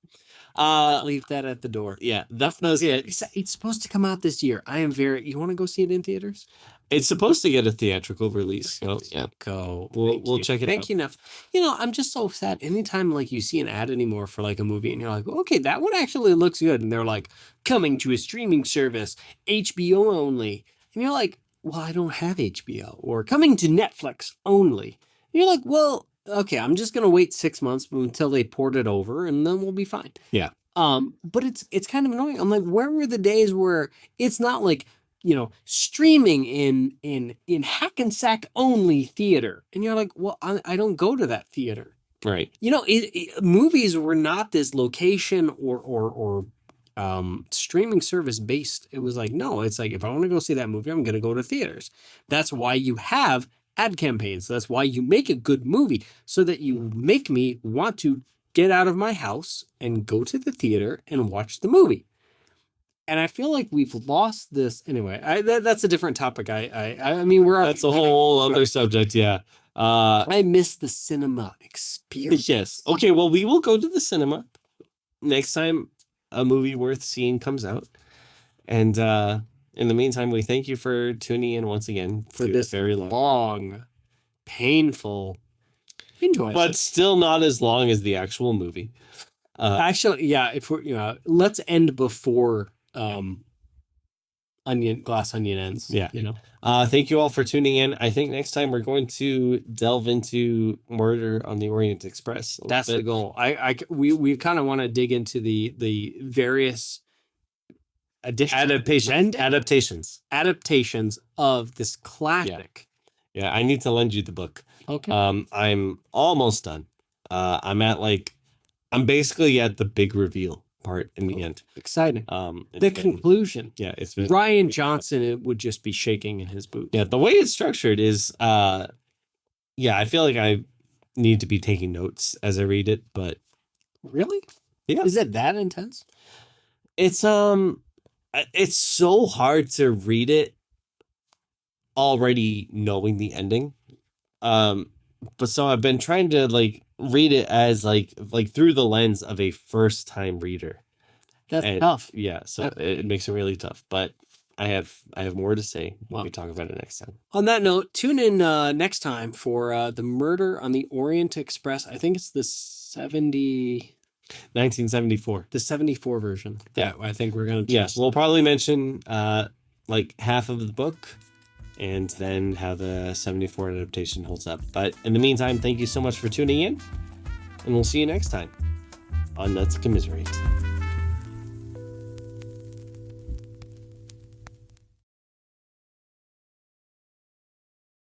leave that at the door. Yeah, Daphna's it. It's supposed to come out this year. You want to go see it in theaters? It's supposed to get a theatrical release. So, yeah. Go. We'll check it out. Thank you enough. I'm just so sad. Anytime like you see an ad anymore for like a movie and you're like, okay, that one actually looks good. And they're like, coming to a streaming service, HBO only. And you're like, well, I don't have HBO. Or coming to Netflix only. And you're like, well, okay, I'm just going to wait 6 months until they port it over and then we'll be fine. Yeah. But it's kind of annoying. I'm like, where were the days where it's not like, streaming in Hackensack only theater. And you're like, well, I don't go to that theater. Right. Movies were not this location or streaming service based. It was like, no, it's like, if I want to go see that movie, I'm going to go to theaters. That's why you have ad campaigns. That's why you make a good movie, so that you make me want to get out of my house and go to the theater and watch the movie. And I feel like we've lost this anyway. That's a different topic. I mean, that's a whole other subject. Yeah. I miss the cinema experience. Yes. Okay. Well, we will go to the cinema next time a movie worth seeing comes out. And in the meantime, we thank you for tuning in once again for this very long, painful, enjoyable, but still not as long as the actual movie. Actually, yeah. If we're let's end before. Glass onion ends. Yeah. Thank you all for tuning in. I think next time we're going to delve into Murder on the Orient Express. That's the goal. We kind of want to dig into the various adaptations of this classic. Yeah, I need to lend you the book. Okay. I'm almost done. I'm basically at the big reveal part in the end. Exciting. The conclusion. Yeah, it's Rian Johnson would just be shaking in his boots. Yeah, the way it's structured is I feel like I need to be taking notes as I read it, but really? Yeah. Is it that intense? It's so hard to read it already knowing the ending. But so I've been trying to read it as like through the lens of a first time reader. That's tough. Yeah, so it makes it really tough. But I have more to say when we talk about it next time. On that note, tune in next time for the Murder on the Orient Express. I think it's the 1974. The 74 version. Yeah, I think we're gonna. Yes, we'll probably mention half of the book, and then how the 74 adaptation holds up. But in the meantime, thank you so much for tuning in, and we'll see you next time on Let's Commiserate.